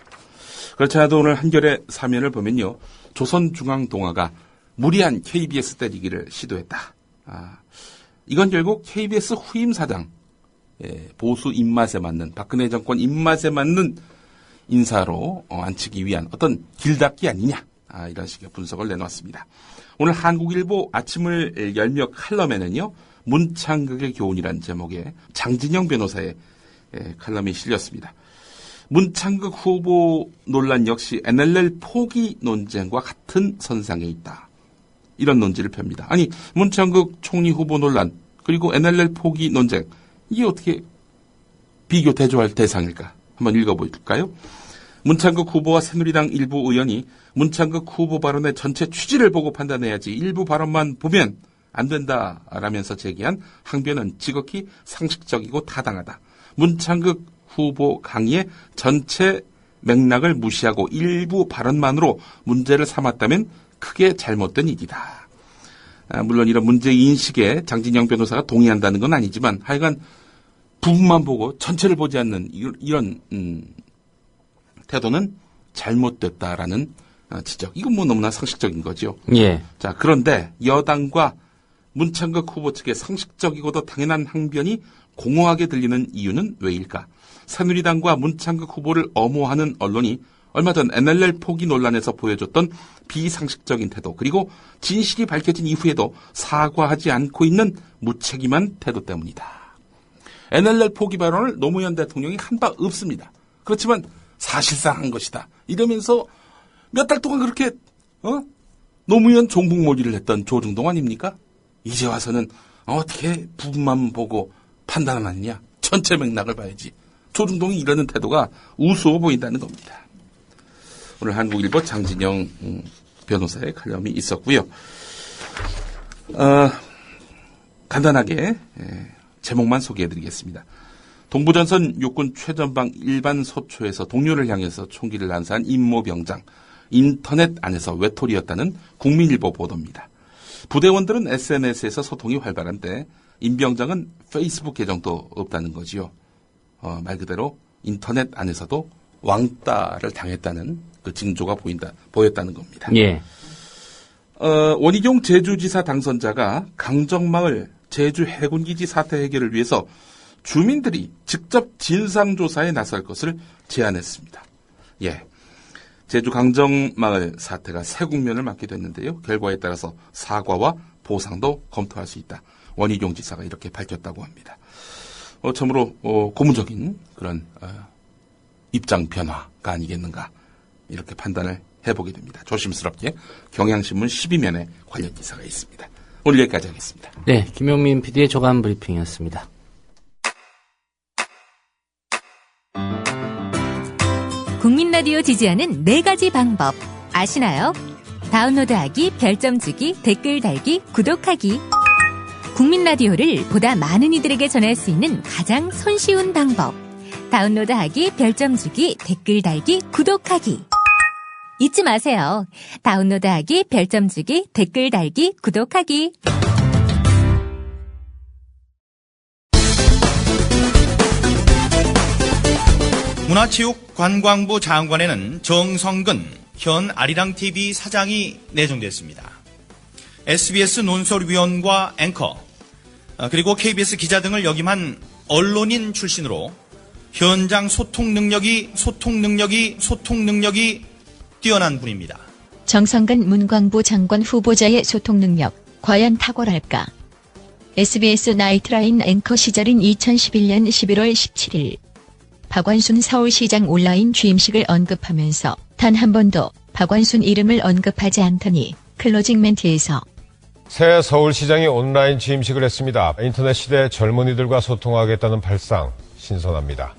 그렇지 않아도 오늘 한겨레 사면을 보면요, 조선중앙동아가 무리한 KBS 때리기를 시도했다. 이건 결국 KBS 후임 사장, 보수 입맛에 맞는, 박근혜 정권 입맛에 맞는 인사로 앉히기 위한 어떤 길잡기 아니냐, 이런 식의 분석을 내놓았습니다. 오늘 한국일보 아침을 열며 칼럼에는요, 문창극의 교훈이라는 제목의 장진영 변호사의 칼럼이 실렸습니다. 문창극 후보 논란 역시 NLL 포기 논쟁과 같은 선상에 있다, 이런 논지를 펴니다. 아니, 문창극 총리 후보 논란 그리고 NLL 포기 논쟁, 이게 어떻게 비교 대조할 대상일까? 한번 읽어볼까요? 문창극 후보와 새누리당 일부 의원이 문창극 후보 발언의 전체 취지를 보고 판단해야지 일부 발언만 보면 안 된다라면서 제기한 항변은 지극히 상식적이고 타당하다. 문창극 후보 강의의 전체 맥락을 무시하고 일부 발언만으로 문제를 삼았다면 크게 잘못된 일이다. 물론 이런 문제인식에 장진영 변호사가 동의한다는 건 아니지만 하여간 부분만 보고 전체를 보지 않는 이런 태도는 잘못됐다라는 지적. 이건 너무나 상식적인 거죠. 예. 자, 그런데 여당과 문창극 후보 측의 상식적이고도 당연한 항변이 공허하게 들리는 이유는 왜일까? 새누리당과 문창극 후보를 엄호하는 언론이 얼마 전 NLL 포기 논란에서 보여줬던 비상식적인 태도, 그리고 진실이 밝혀진 이후에도 사과하지 않고 있는 무책임한 태도 때문이다. NLL 포기 발언을 노무현 대통령이 한 바 없습니다. 그렇지만 사실상 한 것이다, 이러면서 몇 달 동안 그렇게 노무현 종북몰이를 했던 조중동 아닙니까? 이제 와서는 어떻게 부분만 보고 판단하느냐. 전체 맥락을 봐야지. 조중동이 이러는 태도가 우스워 보인다는 겁니다. 오늘 한국일보 장진영 변호사의 칼럼이 있었고요. 간단하게 제목만 소개해드리겠습니다. 동부전선 육군 최전방 일반 소초에서 동료를 향해서 총기를 난사한 임모병장. 인터넷 안에서 외톨이였다는 국민일보 보도입니다. 부대원들은 SNS에서 소통이 활발한데 임병장은 페이스북 계정도 없다는 거지요. 말 그대로 인터넷 안에서도 왕따를 당했다는 그 징조가 보였다는 겁니다. 예. 원희룡 제주지사 당선자가 강정마을 제주 해군기지 사태 해결을 위해서 주민들이 직접 진상조사에 나설 것을 제안했습니다. 예. 제주 강정마을 사태가 새 국면을 맞게 됐는데요. 결과에 따라서 사과와 보상도 검토할 수 있다. 원희룡 지사가 이렇게 밝혔다고 합니다. 참으로 고무적인 그런 입장 변화가 아니겠는가 이렇게 판단을 해보게 됩니다. 조심스럽게 경향신문 12면에 관련 기사가 있습니다. 오늘 여기까지 하겠습니다. 네, 김용민 PD의 조간 브리핑이었습니다. 국민 라디오 지지하는 4가지 방법 아시나요? 다운로드하기, 별점 주기, 댓글 달기, 구독하기. 국민 라디오를 보다 많은 이들에게 전할 수 있는 가장 손쉬운 방법. 다운로드하기, 별점 주기, 댓글 달기, 구독하기. 잊지 마세요. 다운로드하기, 별점 주기, 댓글 달기, 구독하기. 문화체육관광부 장관에는 정성근 현 아리랑TV 사장이 내정됐습니다. SBS 논설위원과 앵커 그리고 KBS 기자 등을 역임한 언론인 출신으로 현장 소통 능력이 뛰어난 분입니다. 정성근 문광부 장관 후보자의 소통 능력 과연 탁월할까? SBS 나이트라인 앵커 시절인 2011년 11월 17일 박완순 서울시장 온라인 취임식을 언급하면서 단 한 번도 박완순 이름을 언급하지 않더니 클로징 멘트에서 새 서울시장이 온라인 취임식을 했습니다. 인터넷 시대 젊은이들과 소통하겠다는 발상 신선합니다.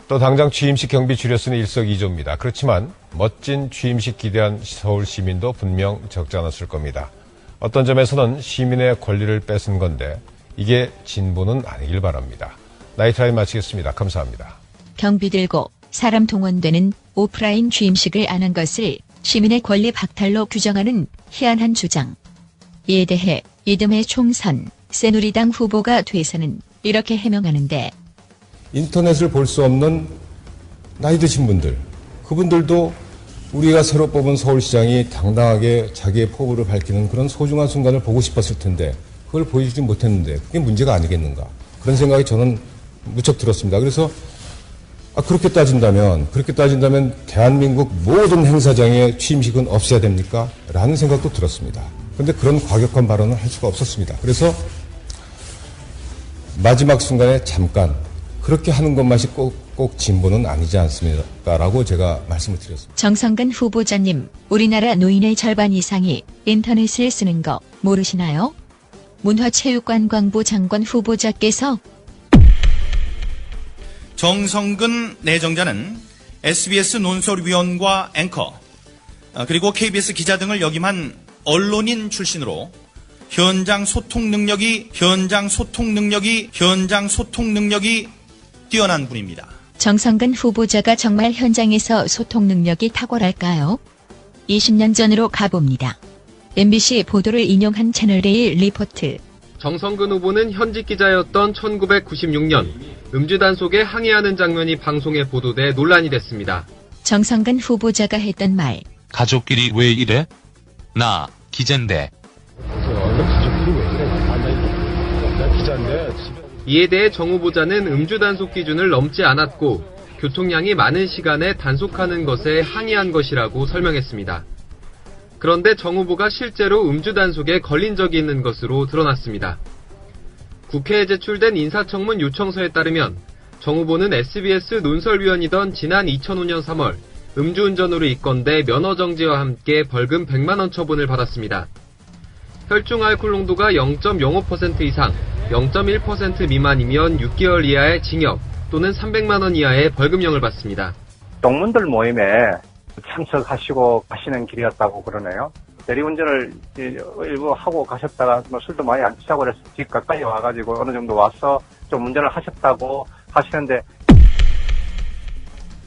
또 당장 취임식 경비 줄였으니 일석이조입니다. 그렇지만 멋진 취임식 기대한 서울 시민도 분명 적지 않았을 겁니다. 어떤 점에서는 시민의 권리를 뺏은 건데 이게 진보는 아니길 바랍니다. 나이트라인 마치겠습니다. 감사합니다. 경비 들고 사람 동원되는 오프라인 취임식을 안 한 것을 시민의 권리 박탈로 규정하는 희한한 주장. 이에 대해 이듬해 총선 새누리당 후보가 돼서는 이렇게 해명하는데 인터넷을 볼 수 없는 나이 드신 분들, 그분들도 우리가 새로 뽑은 서울시장이 당당하게 자기의 포부를 밝히는 그런 소중한 순간을 보고 싶었을 텐데 그걸 보여주지 못했는데 그게 문제가 아니겠는가. 그런 생각이 저는 무척 들었습니다. 그래서 그렇게 따진다면 대한민국 모든 행사장의 취임식은 없애야 됩니까? 라는 생각도 들었습니다. 그런데 그런 과격한 발언을 할 수가 없었습니다. 그래서 마지막 순간에 잠깐 그렇게 하는 것만이 꼭 진보는 아니지 않습니까라고 제가 말씀을 드렸습니다. 정성근 후보자님, 우리나라 노인의 절반 이상이 인터넷을 쓰는 거 모르시나요? 문화체육관광부 장관 후보자께서 정성근 내정자는 SBS 논설위원과 앵커 그리고 KBS 기자 등을 역임한 언론인 출신으로 현장 소통 능력이 뛰어난 분입니다. 정성근 후보자가 정말 현장에서 소통 능력이 탁월할까요? 20년 전으로 가봅니다. MBC 보도를 인용한 채널A 리포트. 정성근 후보는 현직 기자였던 1996년 음주단속에 항의하는 장면이 방송에 보도돼 논란이 됐습니다. 정성근 후보자가 했던 말. 가족끼리 왜 이래? 나 기자인데. 이에 대해 정 후보자는 음주단속 기준을 넘지 않았고 교통량이 많은 시간에 단속하는 것에 항의한 것이라고 설명했습니다. 그런데 정 후보가 실제로 음주단속에 걸린 적이 있는 것으로 드러났습니다. 국회에 제출된 인사청문 요청서에 따르면 정 후보는 SBS 논설위원이던 지난 2005년 3월 음주운전으로 입건돼 면허정지와 함께 벌금 100만 원 처분을 받았습니다. 혈중 알코올 농도가 0.05% 이상, 0.1% 미만이면 6개월 이하의 징역 또는 300만 원 이하의 벌금형을 받습니다. 동문들 모임에 참석하시고 가시는 길이었다고 그러네요. 대리운전을 일부 하고 가셨다가 술도 많이 안 취하고 그래서 집 가까이 와가지고 어느 정도 와서 좀 운전을 하셨다고 하시는데,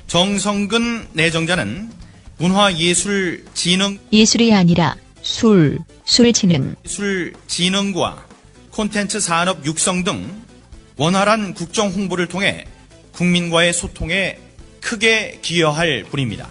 정성근 내정자는 문화예술진흥 예술이 아니라 술진흥 예술진흥과 콘텐츠 산업 육성 등 원활한 국정 홍보를 통해 국민과의 소통에 크게 기여할 분입니다.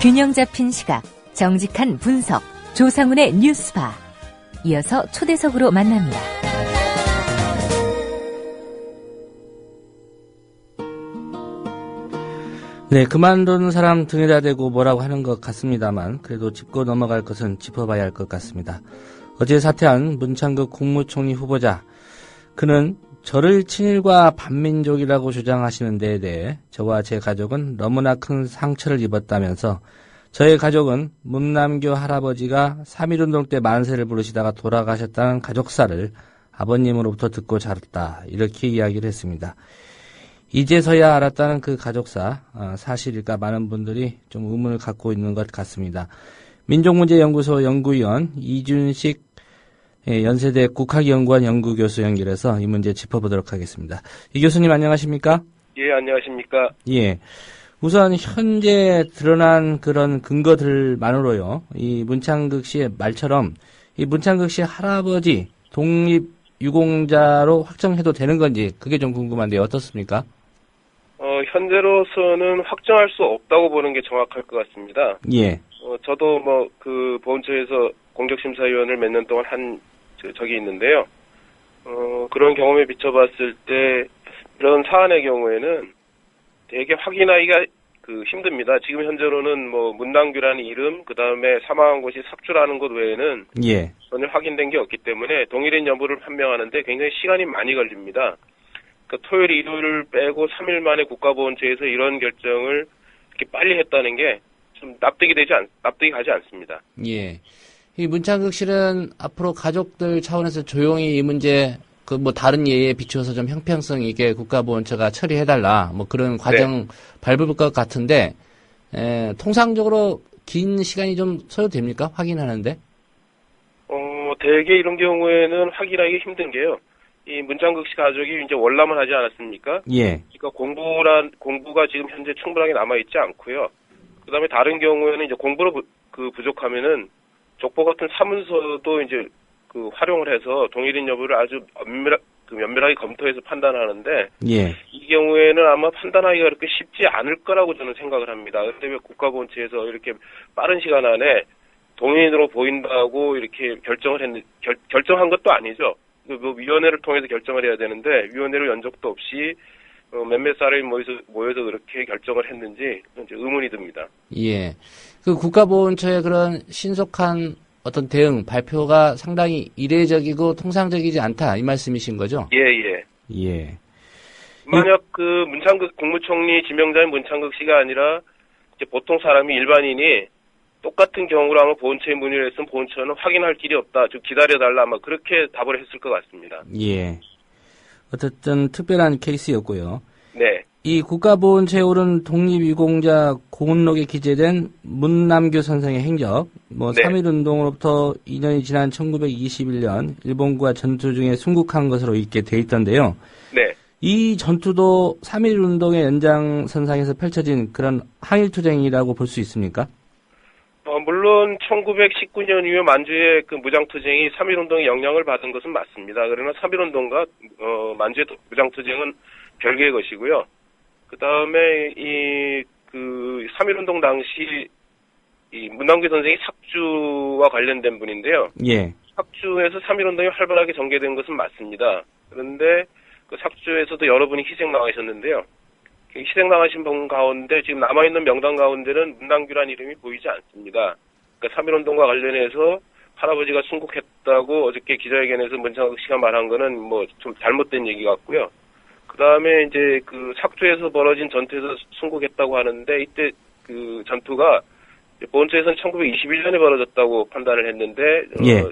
균형 잡힌 시각, 정직한 분석, 조상훈의 뉴스바. 이어서 초대석으로 만납니다. 네, 그만둔 사람 등에다 대고 뭐라고 하는 것 같습니다만 그래도 짚고 넘어갈 것은 짚어봐야 할 것 같습니다. 어제 사퇴한 문창극 국무총리 후보자, 그는 저를 친일과 반민족이라고 주장하시는 데에 대해 저와 제 가족은 너무나 큰 상처를 입었다면서 저의 가족은 문남교 할아버지가 3.1운동 때 만세를 부르시다가 돌아가셨다는 가족사를 아버님으로부터 듣고 자랐다, 이렇게 이야기를 했습니다. 이제서야 알았다는 그 가족사, 사실일까 많은 분들이 좀 의문을 갖고 있는 것 같습니다. 민족문제연구소 연구위원 이준식 연세대 국학연구원 연구교수 연결해서 이 문제 짚어보도록 하겠습니다. 이 교수님 안녕하십니까? 예, 안녕하십니까? 예. 우선 현재 드러난 그런 근거들만으로요, 이 문창극 씨의 말처럼 이 문창극 씨 할아버지 독립유공자로 확정해도 되는 건지 그게 좀 궁금한데 어떻습니까? 현재로서는 확정할 수 없다고 보는 게 정확할 것 같습니다. 예. 저도 보훈처에서 공적심사위원을 몇 년 동안 한 적이 있는데요. 그런 경험에 비춰봤을 때 이런 사안의 경우에는 되게 확인하기가 힘듭니다. 지금 현재로는 문남규라는 이름, 그 다음에 사망한 곳이 삭주라는 것 외에는 예. 전혀 확인된 게 없기 때문에 동일인 여부를 판명하는데 굉장히 시간이 많이 걸립니다. 토요일, 일요일을 빼고 3일 만에 국가보훈처에서 이런 결정을 이렇게 빨리 했다는 게 좀 납득이 가지 않습니다. 예. 이 문창극 씨는 앞으로 가족들 차원에서 조용히 이 문제, 다른 예에 비추어서 좀 형평성 있게 국가보훈처가 처리해달라, 그런 과정 밟을 것 같은데, 통상적으로 긴 시간이 좀 소요됩니까? 확인하는데? 대개 이런 경우에는 확인하기 힘든 게요. 이 문창극 씨 가족이 이제 월남을 하지 않았습니까? 예. 그러니까 공부가 지금 현재 충분하게 남아있지 않고요. 그 다음에 다른 경우에는 이제 공부로 부족하면은 족보 같은 사문서도 이제 활용을 해서 동일인 여부를 아주 면밀하게 검토해서 판단하는데, 예. 이 경우에는 아마 판단하기가 그렇게 쉽지 않을 거라고 저는 생각을 합니다. 그런데 왜 국가보훈처에서 이렇게 빠른 시간 안에 동일인으로 보인다고 이렇게 결정한 것도 아니죠. 위원회를 통해서 결정을 해야 되는데 위원회를 연 적도 없이 몇몇 사람이 모여서 그렇게 결정을 했는지 이제 의문이 듭니다. 예. 국가보훈처의 그런 신속한 어떤 대응, 발표가 상당히 이례적이고 통상적이지 않다, 이 말씀이신 거죠? 예. 예. 만약 문창극 국무총리 지명자인 문창극 씨가 아니라 이제 보통 사람이 일반인이 똑같은 경우라면 보훈처에 문의를 했으면 보훈처는 확인할 길이 없다, 좀 기다려달라, 아마 그렇게 답을 했을 것 같습니다. 예. 어쨌든 특별한 케이스였고요. 네. 이 국가보훈처에 오른 독립유공자 고문록에 기재된 문남규 선생의 행적, 네. 3.1운동으로부터 2년이 지난 1921년 일본과 전투 중에 순국한 것으로 있게 돼 있던데요. 네. 이 전투도 3.1운동의 연장선상에서 펼쳐진 그런 항일투쟁이라고 볼 수 있습니까? 물론 1919년 이후 만주의 무장투쟁이 3.1운동의 영향을 받은 것은 맞습니다. 그러나 3.1운동과 만주의 무장투쟁은 별개의 것이고요. 그 다음에 3.1운동 당시 이 문남규 선생이 삭주와 관련된 분인데요. 예. 삭주에서 3.1운동이 활발하게 전개된 것은 맞습니다. 그런데 그 삭주에서도 여러분이 희생당하셨는데요. 희생당하신 분 가운데 지금 남아있는 명단 가운데는 문남규란 이름이 보이지 않습니다. 그러니까 3.1운동과 관련해서 할아버지가 순국했다고 어저께 기자회견에서 문창극 씨가 말한 거는 뭐 좀 잘못된 얘기 같고요. 그 다음에 이제 그 삭주에서 벌어진 전투에서 순국했다고 하는데 이때 그 전투가 보훈처에서는 1921년에 벌어졌다고 판단을 했는데 예.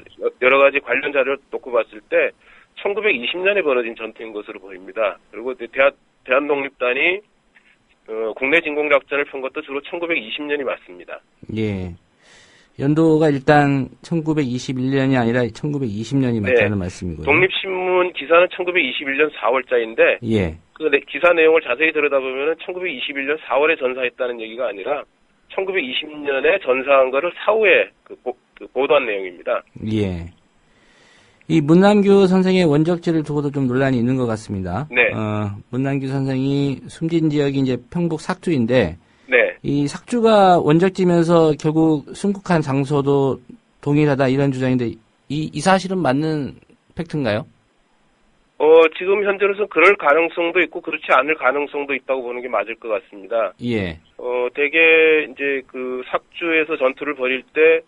여러 가지 관련 자료를 놓고 봤을 때 1920년에 벌어진 전투인 것으로 보입니다. 그리고 대한독립단이 국내 진공작전을 편 것도 주로 1920년이 맞습니다. 예. 연도가 일단 1921년이 아니라 1920년이 맞다는 말씀이고요. 독립신문 기사는 1921년 4월자인데 예. 그 기사 내용을 자세히 들여다보면 1921년 4월에 전사했다는 얘기가 아니라 1920년에 전사한 거를 사후에 보도한 내용입니다. 예. 이 문남규 선생의 원적지를 두고도 좀 논란이 있는 것 같습니다. 네. 문남규 선생이 숨진 지역이 이제 평북 삭주인데, 네. 이 삭주가 원적지면서 결국 순국한 장소도 동일하다 이런 주장인데, 이 사실은 맞는 팩트인가요? 지금 현재로서 그럴 가능성도 있고 그렇지 않을 가능성도 있다고 보는 게 맞을 것 같습니다. 예. 대개 이제 그 삭주에서 전투를 벌일 때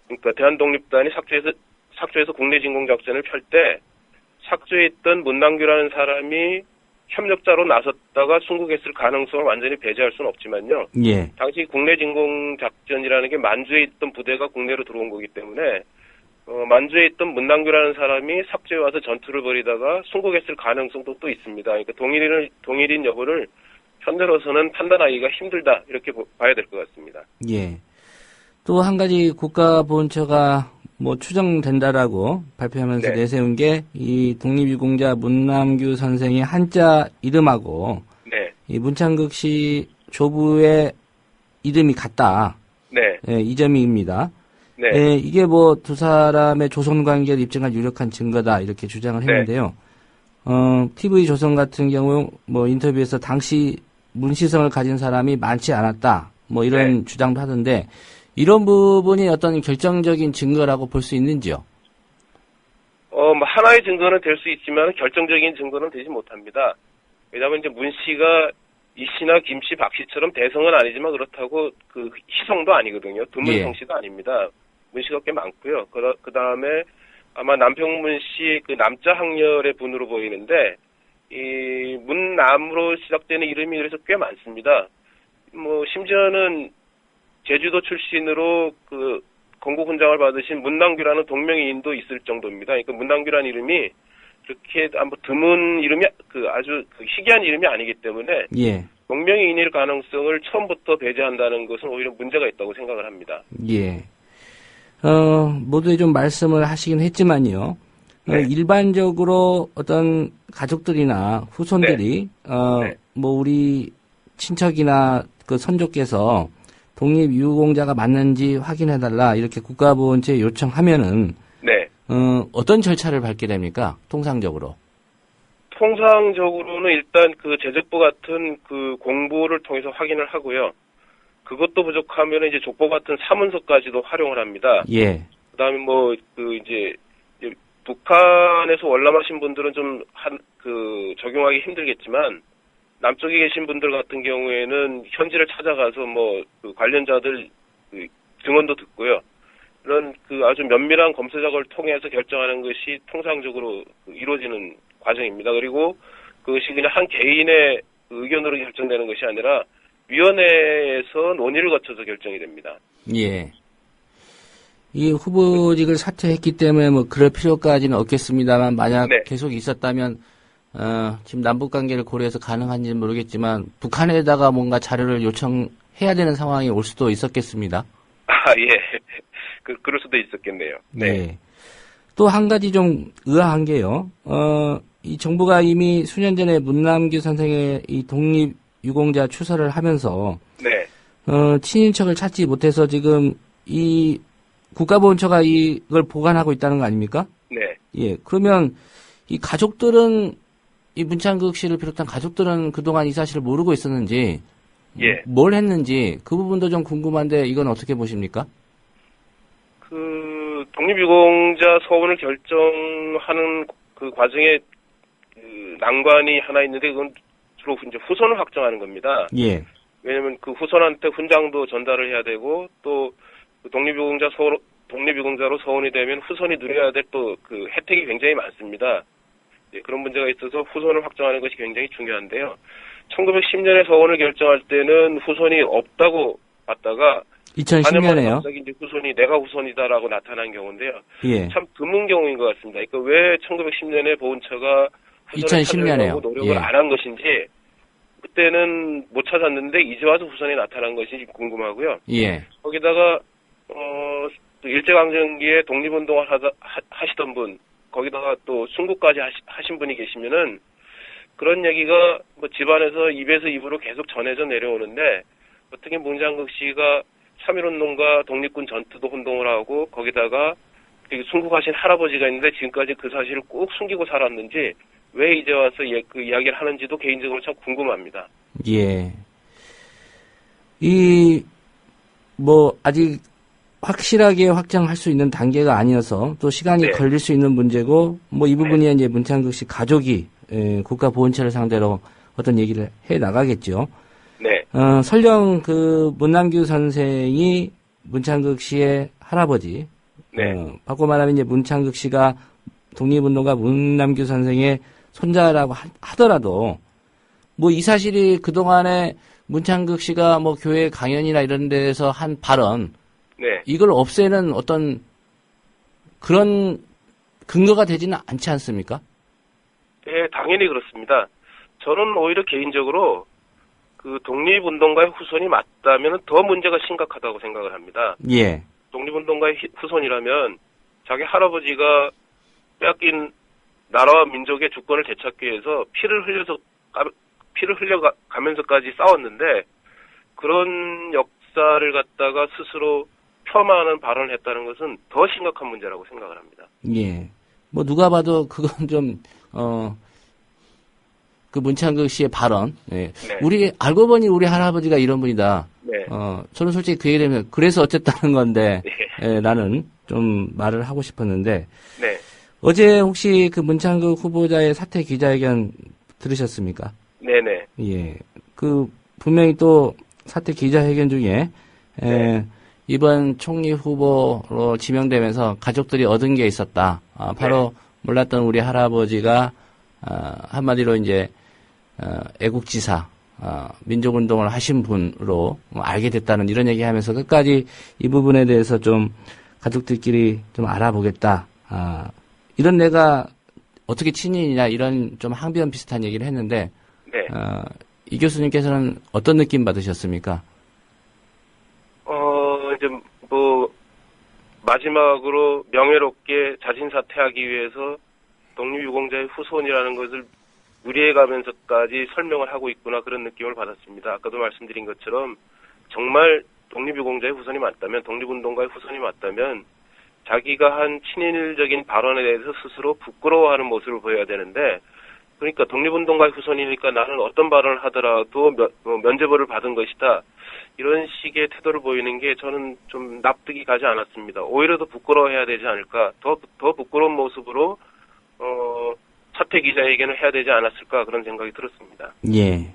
그러니까 대한독립단이 삭주에서 국내 진공작전을 펼 때 삭주에 있던 문남규라는 사람이 협력자로 나섰다가 순국했을 가능성을 완전히 배제할 수는 없지만요. 예. 당시 국내 진공작전이라는 게 만주에 있던 부대가 국내로 들어온 거기 때문에 만주에 있던 문남규라는 사람이 삭주에 와서 전투를 벌이다가 순국했을 가능성도 또 있습니다. 그러니까 동일인 여부를 현재로서는 판단하기가 힘들다 이렇게 봐야 될 것 같습니다. 예. 또 한 가지 국가보훈처가 뭐 추정된다라고 발표하면서 네. 내세운 게 이 독립유공자 문남규 선생의 한자 이름하고 네. 이 문창극 씨 조부의 이름이 같다. 네. 예, 이 점입니다. 네. 예, 이게 뭐 두 사람의 조선 관계를 입증할 유력한 증거다 이렇게 주장을 했는데요. TV 조선 같은 경우 뭐 인터뷰에서 당시 문시성을 가진 사람이 많지 않았다. 뭐 이런 주장도 하던데 이런 부분이 어떤 결정적인 증거라고 볼 수 있는지요? 뭐 하나의 증거는 될 수 있지만 결정적인 증거는 되지 못합니다. 왜냐하면 이제 문 씨가 이 씨나 김 씨, 박 씨처럼 대성은 아니지만 그렇다고 그 희성도 아니거든요. 드문 예. 성씨도 아닙니다. 문 씨가 꽤 많고요. 그 다음에 아마 남평문 씨 그 남자 학렬의 분으로 보이는데 이 문남으로 시작되는 이름이 그래서 꽤 많습니다. 뭐 심지어는 제주도 출신으로 그 건국 훈장을 받으신 문남규라는 동명이인도 있을 정도입니다. 그러니까 문남규라는 이름이 그렇게 한번 드문 이름이 아주 희귀한 이름이 아니기 때문에 예. 동명이인일 가능성을 처음부터 배제한다는 것은 오히려 문제가 있다고 생각을 합니다. 예. 모두에 좀 말씀을 하시긴 했지만요. 네. 일반적으로 어떤 가족들이나 후손들이 네. 뭐 우리 친척이나 그 선조께서 독립유공자가 맞는지 확인해달라 이렇게 국가보훈처에 요청하면은 네. 어떤 절차를 밟게 됩니까? 통상적으로. 통상적으로는 일단 그 재적부 같은 그 공부를 통해서 확인을 하고요. 그것도 부족하면 이제 족보 같은 사문서까지도 활용을 합니다. 예. 그다음에 뭐 그 이제 북한에서 월남하신 분들은 좀 적용하기 힘들겠지만 남쪽에 계신 분들 같은 경우에는 현지를 찾아가서 뭐 그 관련자들 그 증언도 듣고요. 이런 그 아주 면밀한 검사 작업을 통해서 결정하는 것이 통상적으로 이루어지는 과정입니다. 그리고 그것이 그냥 한 개인의 의견으로 결정되는 것이 아니라 위원회에서 논의를 거쳐서 결정이 됩니다. 예. 이 후보직을 사퇴했기 때문에 뭐 그럴 필요까지는 없겠습니다만 만약 네. 계속 있었다면 지금 남북 관계를 고려해서 가능한지는 모르겠지만 북한에다가 뭔가 자료를 요청해야 되는 상황이 올 수도 있었겠습니다. 예. 그럴 수도 있었겠네요. 네. 네. 또 한 가지 좀 의아한 게요. 이 정부가 이미 수년 전에 문남규 선생의 이 독립유공자 추서를 하면서 네. 친인척을 찾지 못해서 지금 이 국가보훈처가 이걸 보관하고 있다는 거 아닙니까? 네. 예. 그러면 이 가족들은 이 문창극 씨를 비롯한 가족들은 그동안 이 사실을 모르고 있었는지 예. 뭘 했는지 그 부분도 좀 궁금한데 이건 어떻게 보십니까? 그 독립유공자 서원을 결정하는 그 과정에 그 난관이 하나 있는데 그건 주로 이제 후손을 확정하는 겁니다. 예. 왜냐면 그 후손한테 훈장도 전달을 해야 되고 또 독립유공자로 서원이 되면 후손이 누려야 될 또 그 혜택이 굉장히 많습니다. 예, 그런 문제가 있어서 후손을 확정하는 것이 굉장히 중요한데요. 1910년에 서원을 결정할 때는 후손이 없다고 봤다가 2010년에요. 갑자기 이제 후손이 내가 후손이다라고 나타난 경우인데요. 예. 참 드문 경우인 것 같습니다. 그러니까 왜 1910년에 보훈처가 후손을 2010년에요. 찾으려고 노력을 예. 안 한 것인지 그때는 못 찾았는데 이제 와서 후손이 나타난 것이 궁금하고요. 예. 거기다가 또 일제강점기에 독립운동을 하시던 분, 거기다가 또 순국까지 하신 분이 계시면은 그런 얘기가 뭐 집안에서 입에서 입으로 계속 전해져 내려오는데 어떻게 문장극 씨가 3.1운동과 독립군 전투도 운동을 하고 거기다가 순국하신 할아버지가 있는데 지금까지 그 사실을 꼭 숨기고 살았는지 왜 이제 와서 그 이야기를 하는지도 개인적으로 참 궁금합니다. 예. 아직 확실하게 확정할 수 있는 단계가 아니어서 또 시간이 네. 걸릴 수 있는 문제고, 이 부분이 이제 문창극 씨 가족이, 국가보훈처를 상대로 어떤 얘기를 해 나가겠죠. 네. 설령 문남규 선생이 문창극 씨의 할아버지, 네. 바꿔 말하면 이제 문창극 씨가 독립운동가 문남규 선생의 손자라고 하더라도, 이 사실이 그동안에 문창극 씨가 교회 강연이나 이런 데에서 한 발언, 네. 이걸 없애는 어떤 그런 근거가 되지는 않지 않습니까? 네, 당연히 그렇습니다. 저는 오히려 개인적으로 그 독립운동가의 후손이 맞다면 더 문제가 심각하다고 생각을 합니다. 예. 독립운동가의 후손이라면 자기 할아버지가 빼앗긴 나라와 민족의 주권을 되찾기 위해서 피를 흘려가면서까지 싸웠는데 그런 역사를 갖다가 스스로 폄하하는 발언을 했다는 것은 더 심각한 문제라고 생각을 합니다. 예. 누가 봐도 그건 좀, 그 문창극 씨의 발언. 예. 네. 알고 보니 우리 할아버지가 이런 분이다. 네. 저는 솔직히 그 얘기를 그래서 어쨌다는 건데, 네. 예, 나는 좀 말을 하고 싶었는데, 네. 어제 혹시 그 문창극 후보자의 사퇴 기자회견 들으셨습니까? 네네. 예. 분명히 또 사퇴 기자회견 중에, 네. 이번 총리 후보로 지명되면서 가족들이 얻은 게 있었다. 바로 네. 몰랐던 우리 할아버지가, 한마디로 이제, 애국지사, 민족운동을 하신 분으로 알게 됐다는 이런 얘기 하면서 끝까지 이 부분에 대해서 좀 가족들끼리 좀 알아보겠다. 이런 내가 어떻게 친인이냐 이런 좀 항변 비슷한 얘기를 했는데, 네. 이 교수님께서는 어떤 느낌 받으셨습니까? 이제 마지막으로 명예롭게 자진 사퇴하기 위해서 독립유공자의 후손이라는 것을 무리해가면서까지 설명을 하고 있구나 그런 느낌을 받았습니다. 아까도 말씀드린 것처럼 정말 독립유공자의 후손이 맞다면 독립운동가의 후손이 맞다면 자기가 한 친일적인 발언에 대해서 스스로 부끄러워하는 모습을 보여야 되는데 그러니까 독립운동가의 후손이니까 나는 어떤 발언을 하더라도 면죄부를 받은 것이다. 이런 식의 태도를 보이는 게 저는 좀 납득이 가지 않았습니다. 오히려 더 부끄러워해야 되지 않을까. 더 부끄러운 모습으로 사퇴 기자회견을 해야 되지 않았을까 그런 생각이 들었습니다. 예.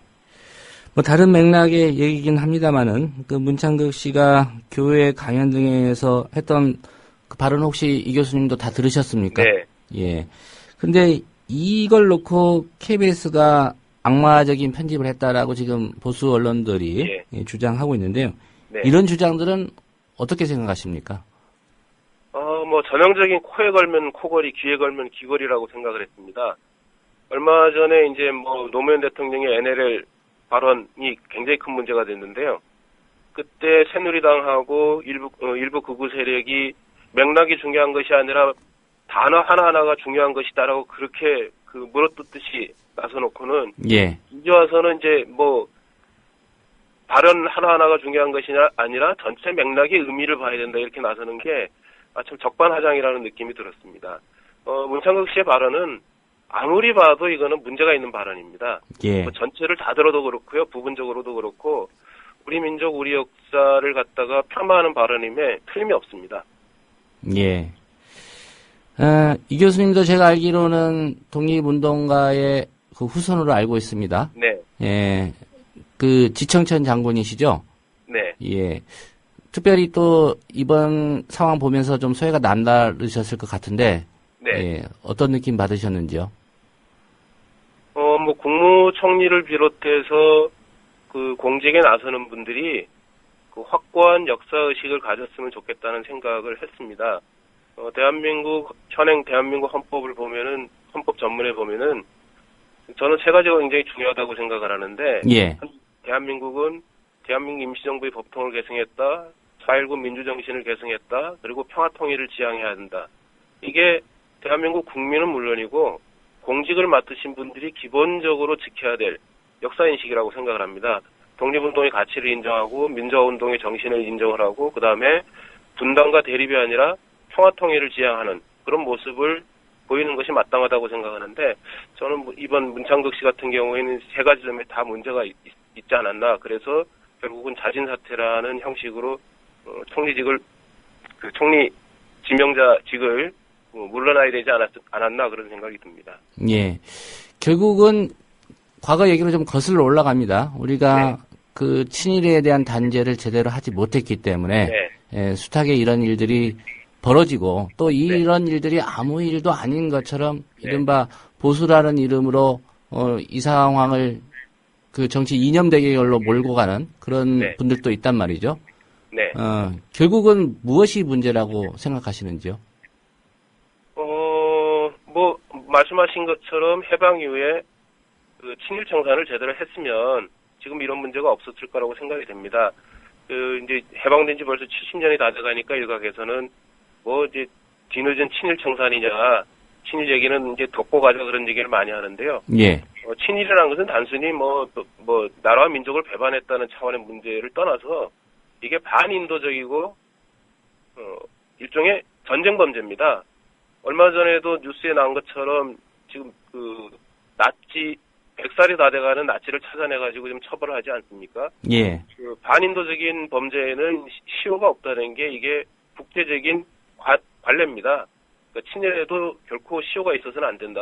다른 맥락의 얘기긴 합니다만은 그 문창극 씨가 교회 강연 등에서 했던 그 발언 혹시 이 교수님도 다 들으셨습니까? 네. 예. 근데 이걸 놓고 KBS가 악마적인 편집을 했다라고 지금 보수 언론들이 예. 주장하고 있는데요. 네. 이런 주장들은 어떻게 생각하십니까? 전형적인 코에 걸면 코걸이, 귀에 걸면 귀걸이라고 생각을 했습니다. 얼마 전에 이제 노무현 대통령의 NLL 발언이 굉장히 큰 문제가 됐는데요. 그때 새누리당하고 일부 극우 세력이 맥락이 중요한 것이 아니라 단어 하나하나가 중요한 것이다라고 그렇게 물어뜯듯이 나서놓고는 예. 이제 와서는 이제 발언 하나하나가 중요한 것이 아니라 전체 맥락의 의미를 봐야 된다 이렇게 나서는 게 참 적반하장이라는 느낌이 들었습니다. 문창극 씨의 발언은 아무리 봐도 이거는 문제가 있는 발언입니다. 예. 전체를 다 들어도 그렇고요. 부분적으로도 그렇고 우리 민족, 우리 역사를 갖다가 폄하하는 발언임에 틀림이 없습니다. 예. 이 교수님도 제가 알기로는 독립운동가의 그 후손으로 알고 있습니다. 네. 예, 그 지청천 장군이시죠? 네. 예. 특별히 또 이번 상황 보면서 좀 소회가 남다르셨을 것 같은데, 네. 예, 어떤 느낌 받으셨는지요? 뭐 국무총리를 비롯해서 그 공직에 나서는 분들이 그 확고한 역사의식을 가졌으면 좋겠다는 생각을 했습니다. 현행 대한민국 헌법을 보면은, 헌법 전문에 보면은, 저는 세 가지가 굉장히 중요하다고 생각을 하는데, 예. 대한민국 임시정부의 법통을 계승했다, 4.19 민주정신을 계승했다, 그리고 평화통일을 지향해야 한다. 이게 대한민국 국민은 물론이고, 공직을 맡으신 분들이 기본적으로 지켜야 될 역사인식이라고 생각을 합니다. 독립운동의 가치를 인정하고, 민주화운동의 정신을 인정을 하고, 그 다음에 분단과 대립이 아니라 평화통일을 지향하는 그런 모습을 보이는 것이 마땅하다고 생각하는데, 저는 이번 문창덕 씨 같은 경우에는 세 가지 점에 다 문제가 있지 않았나. 그래서 결국은 자진사퇴라는 형식으로 총리직을, 그 총리 지명자직을 물러나야 되지 않았나 그런 생각이 듭니다. 예. 결국은 과거 얘기로 좀 거슬러 올라갑니다. 우리가 네. 그 친일에 대한 단죄를 제대로 하지 못했기 때문에 네. 예, 숱하게 이런 일들이 벌어지고 또 이런 일들이 아무 일도 아닌 것처럼 이른바 보수라는 이름으로 이 상황을 그 정치 이념 대결로 몰고 가는 그런 분들도 있단 말이죠. 네. 결국은 무엇이 문제라고 생각하시는지요? 뭐 말씀하신 것처럼 해방 이후에 그 친일 청산을 제대로 했으면 지금 이런 문제가 없었을 거라고 생각이 됩니다. 그 이제 해방된 지 벌써 70년이 다 돼가니까 일각에서는 뭐 이제 뒤늦은 친일 청산이냐, 친일 얘기는 이제 덮고 가자 그런 얘기를 많이 하는데요. 예. 친일이라는 것은 단순히 뭐 나라와 민족을 배반했다는 차원의 문제를 떠나서 이게 반인도적이고 일종의 전쟁 범죄입니다. 얼마 전에도 뉴스에 나온 것처럼 지금 그 나치 100살이 다 돼가는 나치를 찾아내가지고 좀 처벌을 하지 않습니까? 예. 그 반인도적인 범죄에는 시효가 없다는 게 이게 국제적인 관례입니다. 그러니까 친일에도 결코 시효가 있어서는 안 된다.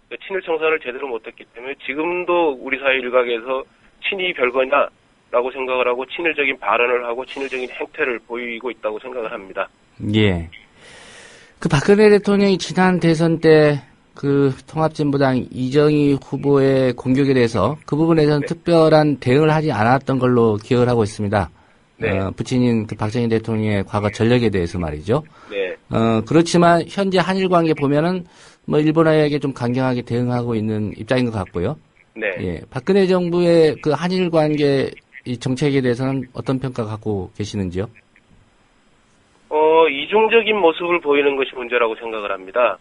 그러니까 친일 청산을 제대로 못했기 때문에 지금도 우리 사회 일각에서 친일이 별거냐라고 생각을 하고 친일적인 발언을 하고 친일적인 행태를 보이고 있다고 생각을 합니다. 예. 그 박근혜 대통령이 지난 대선 때 그 통합진보당 이정희 후보의 공격에 대해서 그 부분에서는 특별한 대응을 하지 않았던 걸로 기억을 하고 있습니다. 부친인 그 박정희 대통령의 과거 전력에 대해서 말이죠. 네. 그렇지만 현재 한일 관계 보면은 뭐 일본에게 좀 강경하게 대응하고 있는 입장인 것 같고요. 네. 예. 박근혜 정부의 그 한일 관계 이 정책에 대해서는 어떤 평가 갖고 계시는지요? 이중적인 모습을 보이는 것이 문제라고 생각을 합니다.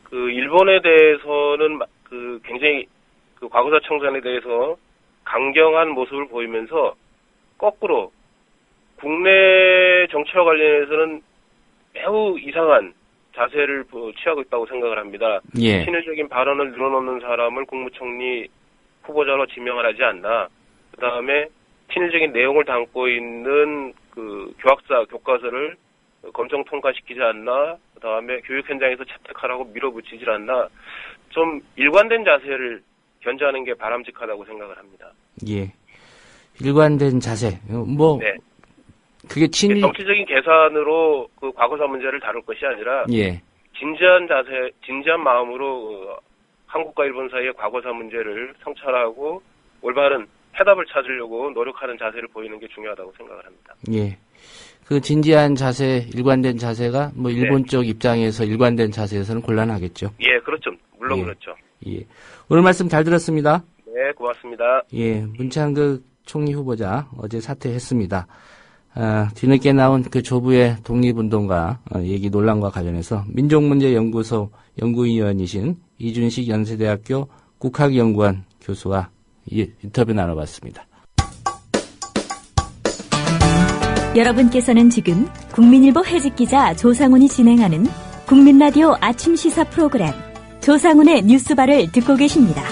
그 일본에 대해서는 그 굉장히 그 과거사 청산에 대해서 강경한 모습을 보이면서 거꾸로 국내 정치와 관련해서는 매우 이상한 자세를 취하고 있다고 생각을 합니다. 예. 친일적인 발언을 늘어놓는 사람을 국무총리 후보자로 지명을 하지 않나. 그 다음에 친일적인 내용을 담고 있는 그 교과서를 검정 통과시키지 않나. 그 다음에 교육 현장에서 채택하라고 밀어붙이질 않나. 좀 일관된 자세를 견지하는 게 바람직하다고 생각을 합니다. 예. 일관된 자세. 네. 그게 친일 정치적인 계산으로 그 과거사 문제를 다룰 것이 아니라 예. 진지한 자세, 진지한 마음으로 한국과 일본 사이의 과거사 문제를 성찰하고 올바른 해답을 찾으려고 노력하는 자세를 보이는 게 중요하다고 생각을 합니다. 예. 그 진지한 자세, 일관된 자세가 뭐 일본 쪽 입장에서 일관된 자세에서는 곤란하겠죠. 예, 그렇죠. 물론 그렇죠. 예. 오늘 말씀 잘 들었습니다. 네, 고맙습니다. 예, 문창극 총리 후보자 어제 사퇴했습니다. 뒤늦게 나온 그 조부의 독립운동과 얘기 논란과 관련해서 민족문제연구소 연구위원이신 이준식 연세대학교 국학연구원 교수와 인터뷰 나눠봤습니다. 여러분께서는 지금 국민일보 해직기자 조상훈이 진행하는 국민라디오 아침 시사 프로그램 조상훈의 뉴스바를 듣고 계십니다.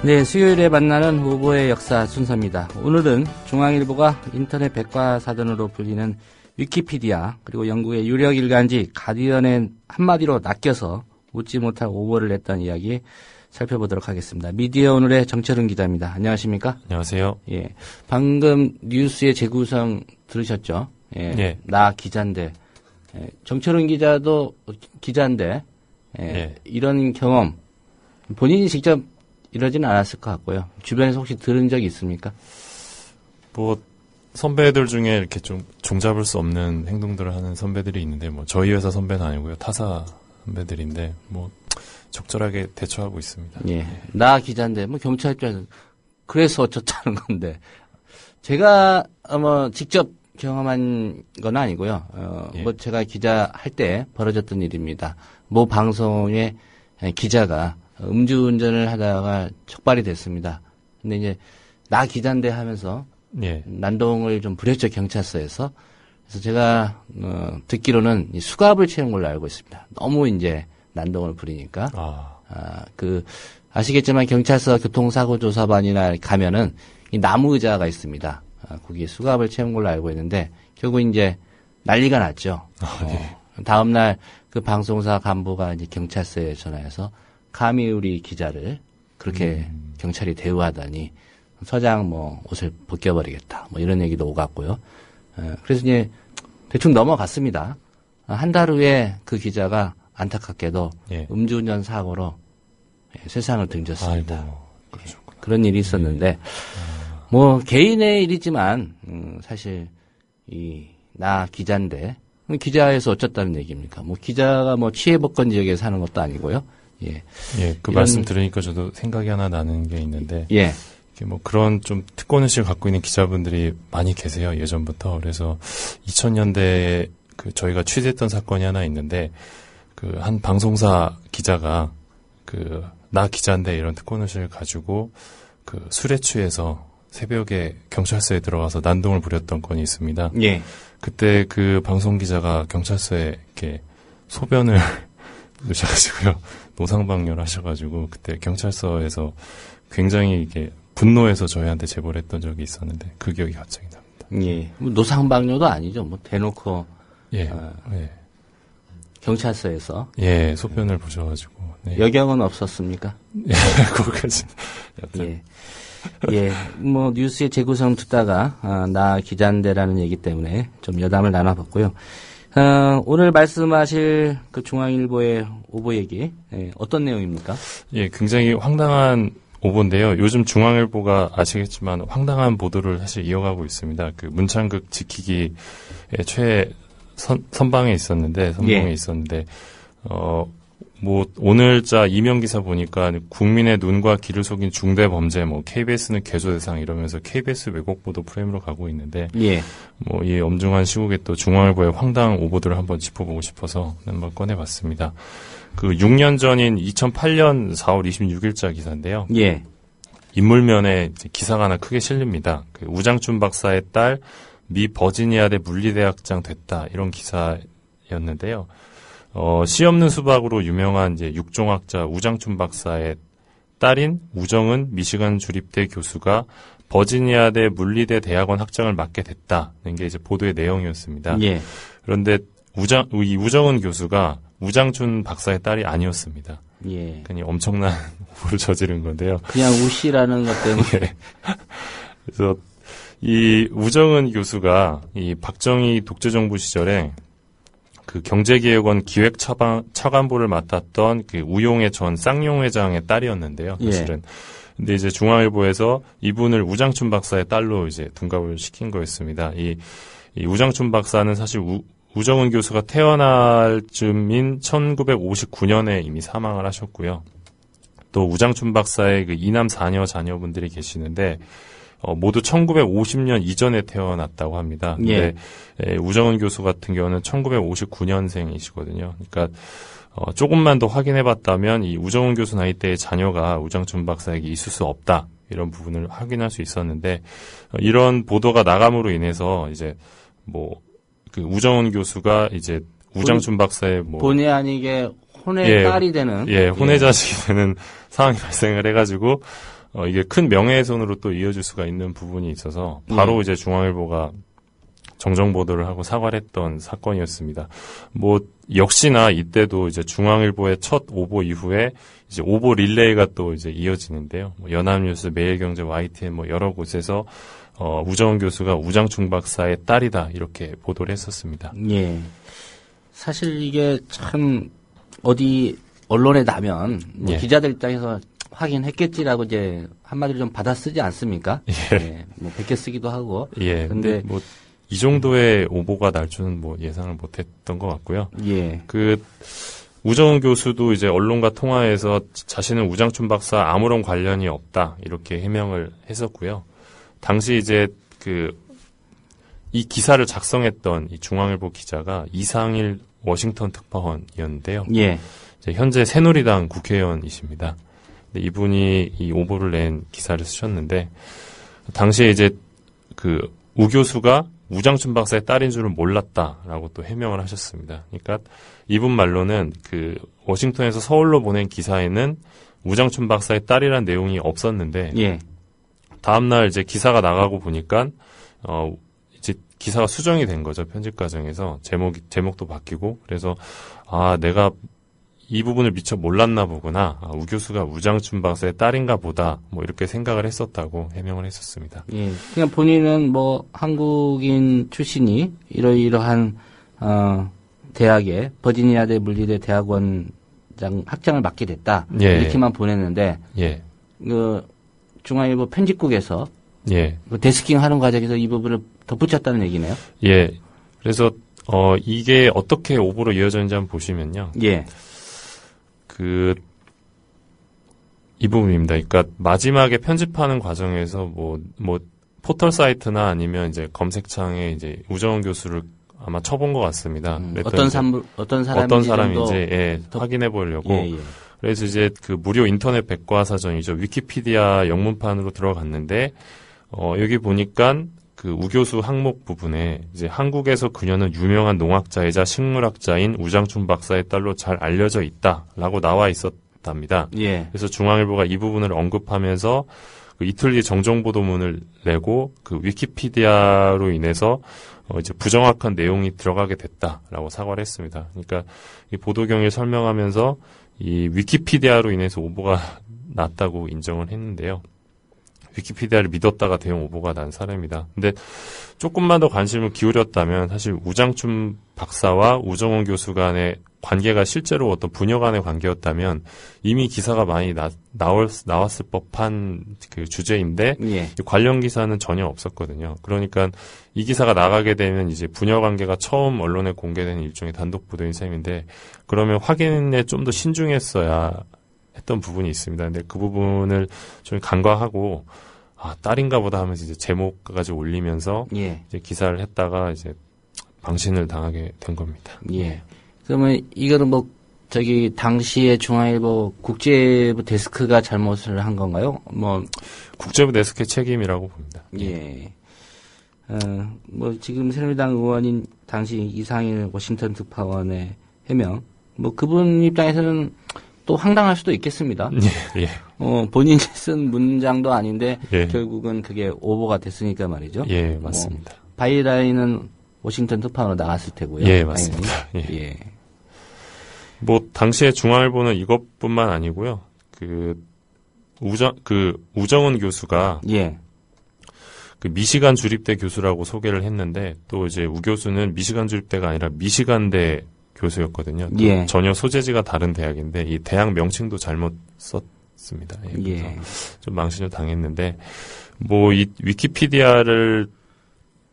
네, 수요일에 만나는 후보의 역사 순서입니다. 오늘은 중앙일보가 인터넷 백과사전으로 불리는 위키피디아 그리고 영국의 유력 일간지 가디언에 한마디로 낚여서 웃지 못할 오보를 냈다는 이야기 살펴보도록 하겠습니다. 미디어 오늘의 정철은 기자입니다. 안녕하십니까? 안녕하세요. 예, 방금 뉴스의 재구성 들으셨죠? 예, 예. 나 기자인데 정철은 기자도 기자인데 이런 경험 본인이 직접 이러지는 않았을 것 같고요. 주변에서 혹시 들은 적이 있습니까? 뭐 선배들 중에 이렇게 좀 종잡을 수 없는 행동들을 하는 선배들이 있는데 뭐 저희 회사 선배는 아니고요. 타사 선배들인데 뭐 적절하게 대처하고 있습니다. 예. 나 기자인데 뭐 경찰 입장에서 그래서 어쩌자는 건데 제가 뭐 직접 경험한 건 아니고요. 뭐 제가 기자 할 때 벌어졌던 일입니다. 모 방송의 기자가 음주운전을 하다가 촉발이 됐습니다. 근데 이제 나 기자인데 하면서 난동을 좀 부렸죠, 경찰서에서. 그래서 제가 듣기로는 이 수갑을 채운 걸로 알고 있습니다. 너무 이제 난동을 부리니까. 아시겠지만 경찰서 교통사고조사반이나 가면은 이 나무 의자가 있습니다. 거기에 수갑을 채운 걸로 알고 있는데 결국 이제 난리가 났죠. 다음날 그 방송사 간부가 이제 경찰서에 전화해서 감히 우리 기자를 그렇게 경찰이 대우하다니 서장 뭐 옷을 벗겨버리겠다 뭐 이런 얘기도 오갔고요. 그래서 이제 대충 넘어갔습니다. 한 달 후에 그 기자가 안타깝게도 음주운전 사고로 세상을 등졌습니다. 그런 일이 있었는데 뭐 개인의 일이지만 사실 나 기자인데 기자에서 어쩌다는 얘기입니까? 뭐 기자가 뭐 치해복권 지역에 사는 것도 아니고요. 그 말씀 들으니까 저도 생각이 하나 나는 게 있는데, 뭐 그런 좀 특권의식을 갖고 있는 기자분들이 많이 계세요, 예전부터. 그래서 2000년대에 저희가 취재했던 사건이 하나 있는데, 한 방송사 기자가 나 기자인데 이런 특권의식을 가지고 술에 취해서 새벽에 경찰서에 들어가서 난동을 부렸던 건이 있습니다. 그때 그 방송 기자가 경찰서에 이렇게 소변을 넣으셔가지고요. 노상방뇨를 하셔가지고 그때 경찰서에서 굉장히 이게 분노해서 저희한테 제보를 했던 적이 있었는데 그 기억이 갑자기 납니다. 뭐 노상방뇨도 아니죠. 뭐 대놓고 경찰서에서 소변을 보셔가지고 여경은 없었습니까? 거기까지. 뭐 뉴스의 재구성 듣다가 나 기자인데라는 얘기 때문에 좀 여담을 나눠봤고요. 오늘 말씀하실 그 중앙일보의 오보 얘기 어떤 내용입니까? 굉장히 황당한 오보인데요. 요즘 중앙일보가 아시겠지만 황당한 보도를 사실 이어가고 있습니다. 그 문창극 지키기의 선봉에 있었는데 뭐 오늘자 이면 기사 보니까 국민의 눈과 귀를 속인 중대 범죄, 뭐 KBS는 개조 대상 이러면서 KBS 왜곡 보도 프레임으로 가고 있는데, 뭐 이 엄중한 시국에 또 중앙일보의 황당한 오보들을 한번 짚어보고 싶어서 한번 꺼내봤습니다. 6년 전인 2008년 4월 26일자 기사인데요. 인물면에 기사가 하나 크게 실립니다. 우장춘 박사의 딸 미 버지니아대 물리대학장 됐다 이런 기사였는데요. 씨 없는 수박으로 유명한 이제 육종학자 우장춘 박사의 딸인 우정은 미시간 주립대 교수가 버지니아대 물리대 대학원 학장을 맡게 됐다는 게 이제 보도의 내용이었습니다. 그런데 이 우정은 교수가 우장춘 박사의 딸이 아니었습니다. 그냥 엄청난 오보를 저지른 건데요. 그냥 우씨라는 것 때문에. 그래서 이 우정은 교수가 이 박정희 독재정부 시절에 경제기획원 기획처간부를 맡았던 우용의 전 쌍용회장의 딸이었는데요. 사실은. 근데 이제 중앙일보에서 이분을 우장춘 박사의 딸로 이제 둔갑을 시킨 거였습니다. 이 우장춘 박사는 사실 우정은 교수가 태어날 즈음인 1959년에 이미 사망을 하셨고요. 또 우장춘 박사의 이남 4녀 자녀분들이 계시는데 모두 1950년 이전에 태어났다고 합니다. 근데 우정은 교수 같은 경우는 1959년생이시거든요. 그러니까 조금만 더 확인해봤다면 이 우정은 교수 나이대의 자녀가 우장춘 박사에게 있을 수 없다 이런 부분을 확인할 수 있었는데 이런 보도가 나감으로 인해서 이제 우정은 교수가 이제 우장춘 박사의 본의 아니게 혼의 딸이 되는 혼의 자식이 되는 상황이 발생을 해가지고. 이게 큰 명예훼손으로 또 이어질 수가 있는 부분이 있어서 바로 이제 중앙일보가 정정 보도를 하고 사과를 했던 사건이었습니다. 뭐 역시나 이때도 이제 중앙일보의 첫 오보 이후에 이제 오보 릴레이가 또 이제 이어지는데요. 뭐 연합뉴스, 매일경제, YTN 뭐 여러 곳에서 우정은 교수가 우장충 박사의 딸이다 이렇게 보도를 했었습니다. 예. 사실 이게 참 어디 언론에 나면 뭐 예. 기자들 입장에서 확인했겠지라고 이제 한마디로 좀 받아 쓰지 않습니까? 예. 예. 뭐 베껴 쓰기도 하고. 예. 근데 뭐 이 정도의 오보가 날 줄은 뭐 예상을 못했던 것 같고요. 예. 우정은 교수도 이제 언론과 통화에서 자신은 우장춘 박사 아무런 관련이 없다 이렇게 해명을 했었고요. 당시 이제 이 기사를 작성했던 이 중앙일보 기자가 이상일 워싱턴 특파원이었는데요. 예. 이제 현재 새누리당 국회의원이십니다. 근데 이분이 이 오보를 낸 기사를 쓰셨는데 당시에 이제 우 교수가 우장춘 박사의 딸인 줄은 몰랐다라고 또 해명을 하셨습니다. 그러니까 이분 말로는 워싱턴에서 서울로 보낸 기사에는 우장춘 박사의 딸이란 내용이 없었는데 예. 다음날 이제 기사가 나가고 보니까 이제 기사가 수정이 된 거죠. 편집 과정에서 제목도 바뀌고 그래서 내가 이 부분을 미처 몰랐나 보구나. 우 교수가 우장춘 박사의 딸인가 보다. 뭐 이렇게 생각을 했었다고 해명을 했었습니다. 예. 그냥 본인은 뭐 한국인 출신이 이러이러한 대학에 버지니아대 물리대 대학원장 학장을 맡게 됐다. 예. 이렇게만 보냈는데 예. 중앙일보 편집국에서 예. 데스킹 하는 과정에서 이 부분을 덧붙였다는 얘기네요. 예. 그래서 이게 어떻게 오보로 이어졌는지 한번 보시면요. 예. 이 부분입니다. 그러니까 마지막에 편집하는 과정에서 뭐 포털 사이트나 아니면 이제 검색창에 이제 우정은 교수를 아마 쳐본 것 같습니다. 어떤 사람인지 확인해 보려고. 예. 그래서 이제 무료 인터넷 백과사전이죠. 위키피디아 영문판으로 들어갔는데 여기 보니까 우 교수 항목 부분에 이제 한국에서 그녀는 유명한 농학자이자 식물학자인 우장춘 박사의 딸로 잘 알려져 있다라고 나와 있었답니다. 예. 그래서 중앙일보가 이 부분을 언급하면서 이틀 뒤에 정정보도문을 내고 위키피디아로 인해서 이제 부정확한 내용이 들어가게 됐다라고 사과를 했습니다. 그러니까 이 보도경위를 설명하면서 이 위키피디아로 인해서 오보가 났다고 인정을 했는데요. 위키피디아를 믿었다가 대형 오보가 난 사람이다. 근데 조금만 더 관심을 기울였다면 사실 우장춘 박사와 우정은 교수 간의 관계가 실제로 어떤 부녀 간의 관계였다면 이미 기사가 많이 나왔을 법한 주제인데 예. 관련 기사는 전혀 없었거든요. 그러니까 이 기사가 나가게 되면 이제 부녀 관계가 처음 언론에 공개되는 일종의 단독 보도인 셈인데 그러면 확인에 좀 더 신중했어야 했던 부분이 있습니다. 근데 그 부분을 좀 간과하고 딸인가 보다 하면서 이제 제목까지 올리면서 예. 이제 기사를 했다가 이제 방신을 당하게 된 겁니다. 예. 그러면 이거는 당시에 중앙일보 국제부 데스크가 잘못을 한 건가요? 국제부 데스크의 책임이라고 봅니다. 예. 지금 새누리당 의원인 당시 이상일 워싱턴 특파원의 해명, 그분 입장에서는 또 황당할 수도 있겠습니다. 예. 본인이 쓴 문장도 아닌데 예. 결국은 그게 오보가 됐으니까 말이죠. 예, 맞습니다. 바이라인은 워싱턴 특파원으로 나갔을 테고요. 예, 맞습니다. 예. 당시에 중앙일보는 이것뿐만 아니고요. 우정은 교수가 예. 미시간 주립대 교수라고 소개를 했는데 또 이제 우 교수는 미시간 주립대가 아니라 미시간대 교수였거든요. 예. 전혀 소재지가 다른 대학인데 이 대학 명칭도 잘못 썼습니다. 그래서 좀 망신을 당했는데 이 위키피디아를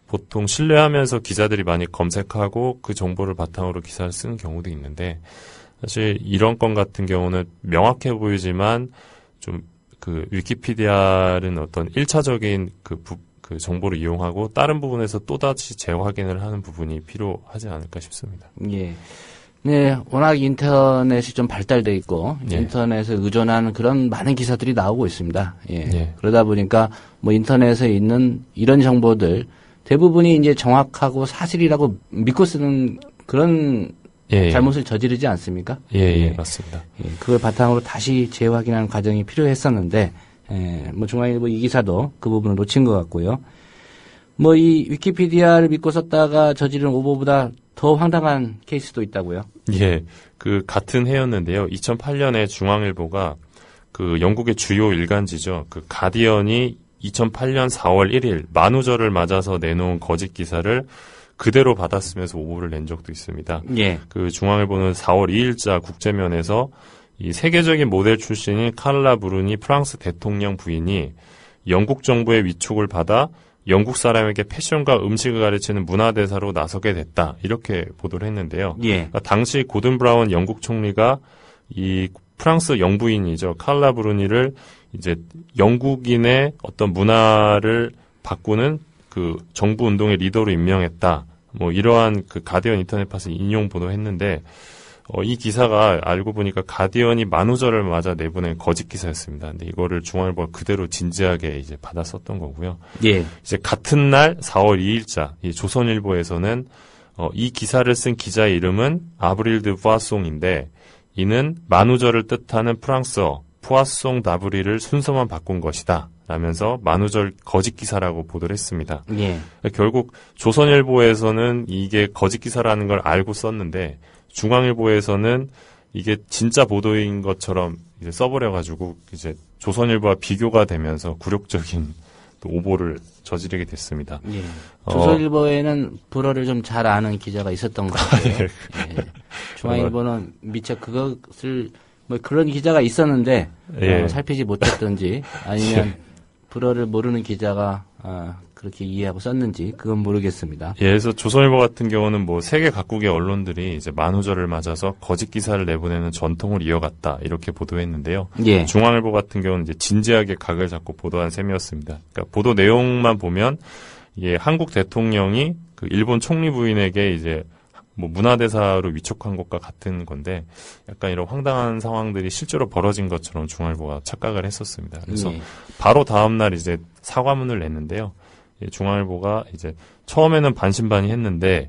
보통 신뢰하면서 기자들이 많이 검색하고 그 정보를 바탕으로 기사를 쓰는 경우도 있는데 사실 이런 건 같은 경우는 명확해 보이지만 좀 위키피디아는 어떤 1차적인 그 정보를 이용하고 다른 부분에서 또다시 재확인을 하는 부분이 필요하지 않을까 싶습니다. 예. 네, 워낙 인터넷이 좀 발달돼 있고 인터넷에 의존하는 그런 많은 기사들이 나오고 있습니다. 예. 그러다 보니까 인터넷에 있는 이런 정보들 대부분이 이제 정확하고 사실이라고 믿고 쓰는 그런 잘못을 저지르지 않습니까? 예, 맞습니다. 그걸 바탕으로 다시 재확인하는 과정이 필요했었는데, 중앙일보 이 기사도 그 부분을 놓친 것 같고요. 뭐 이 위키피디아를 믿고 썼다가 저지른 오보보다 더 황당한 케이스도 있다고요? 예, 그 같은 해였는데요. 2008년에 중앙일보가 그 영국의 주요 일간지죠. 그 가디언이 2008년 4월 1일 만우절을 맞아서 내놓은 거짓 기사를 그대로 받아쓰면서 오보를 낸 적도 있습니다. 예. 그 중앙일보는 4월 2일자 국제면에서 이 세계적인 모델 출신인 카를라 브루니 프랑스 대통령 부인이 영국 정부의 위촉을 받아 영국 사람에게 패션과 음식을 가르치는 문화대사로 나서게 됐다. 이렇게 보도를 했는데요. 예. 그러니까 당시 고든 브라운 영국 총리가 이 프랑스 영부인이죠. 카를라 브루니를 이제 영국인의 어떤 문화를 바꾸는 그 정부 운동의 리더로 임명했다. 뭐 이러한 그 가디언 인터넷팟을 인용 보도했는데 이 기사가 알고 보니까 가디언이 만우절을 맞아 내보낸 거짓 기사였습니다. 근데 이거를 중앙일보가 그대로 진지하게 이제 받아 썼던 거고요. 예. 이제 같은 날 4월 2일자 이 조선일보에서는 이 기사를 쓴 기자의 이름은 아브릴 드 푸아송인데 이는 만우절을 뜻하는 프랑스어 푸아송 다브리를 순서만 바꾼 것이다. 라면서 만우절 거짓 기사라고 보도를 했습니다. 예. 결국 조선일보에서는 이게 거짓 기사라는 걸 알고 썼는데 중앙일보에서는 이게 진짜 보도인 것처럼 이제 써버려가지고 이제 조선일보와 비교가 되면서 굴욕적인 또 오보를 저지르게 됐습니다. 예. 조선일보에는 불어를 좀 잘 아는 기자가 있었던 것 같아요. 예. 예. 중앙일보는 미처 그것을 뭐 그런 기자가 있었는데 예. 살피지 못했던지 아니면 불어를 모르는 기자가 그렇게 이해하고 썼는지 그건 모르겠습니다. 예, 그래서 조선일보 같은 경우는 뭐 세계 각국의 언론들이 이제 만우절을 맞아서 거짓 기사를 내보내는 전통을 이어갔다 이렇게 보도했는데요. 예. 중앙일보 같은 경우는 이제 진지하게 각을 잡고 보도한 셈이었습니다. 그러니까 보도 내용만 보면 예, 한국 대통령이 그 일본 총리 부인에게 이제 뭐 문화대사로 위촉한 것과 같은 건데 약간 이런 황당한 상황들이 실제로 벌어진 것처럼 중앙일보가 착각을 했었습니다. 그래서 예. 바로 다음 날 이제 사과문을 냈는데요. 중앙일보가 이제 처음에는 반신반의했는데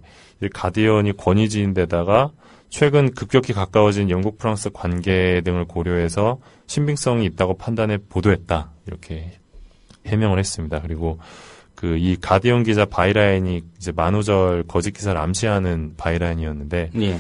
가디언이 권위지인데다가 최근 급격히 가까워진 영국 프랑스 관계 등을 고려해서 신빙성이 있다고 판단해 보도했다 이렇게 해명을 했습니다. 그리고 그 이 가디언 기자 바이라인이 이제 만우절 거짓 기사를 암시하는 바이라인이었는데 예.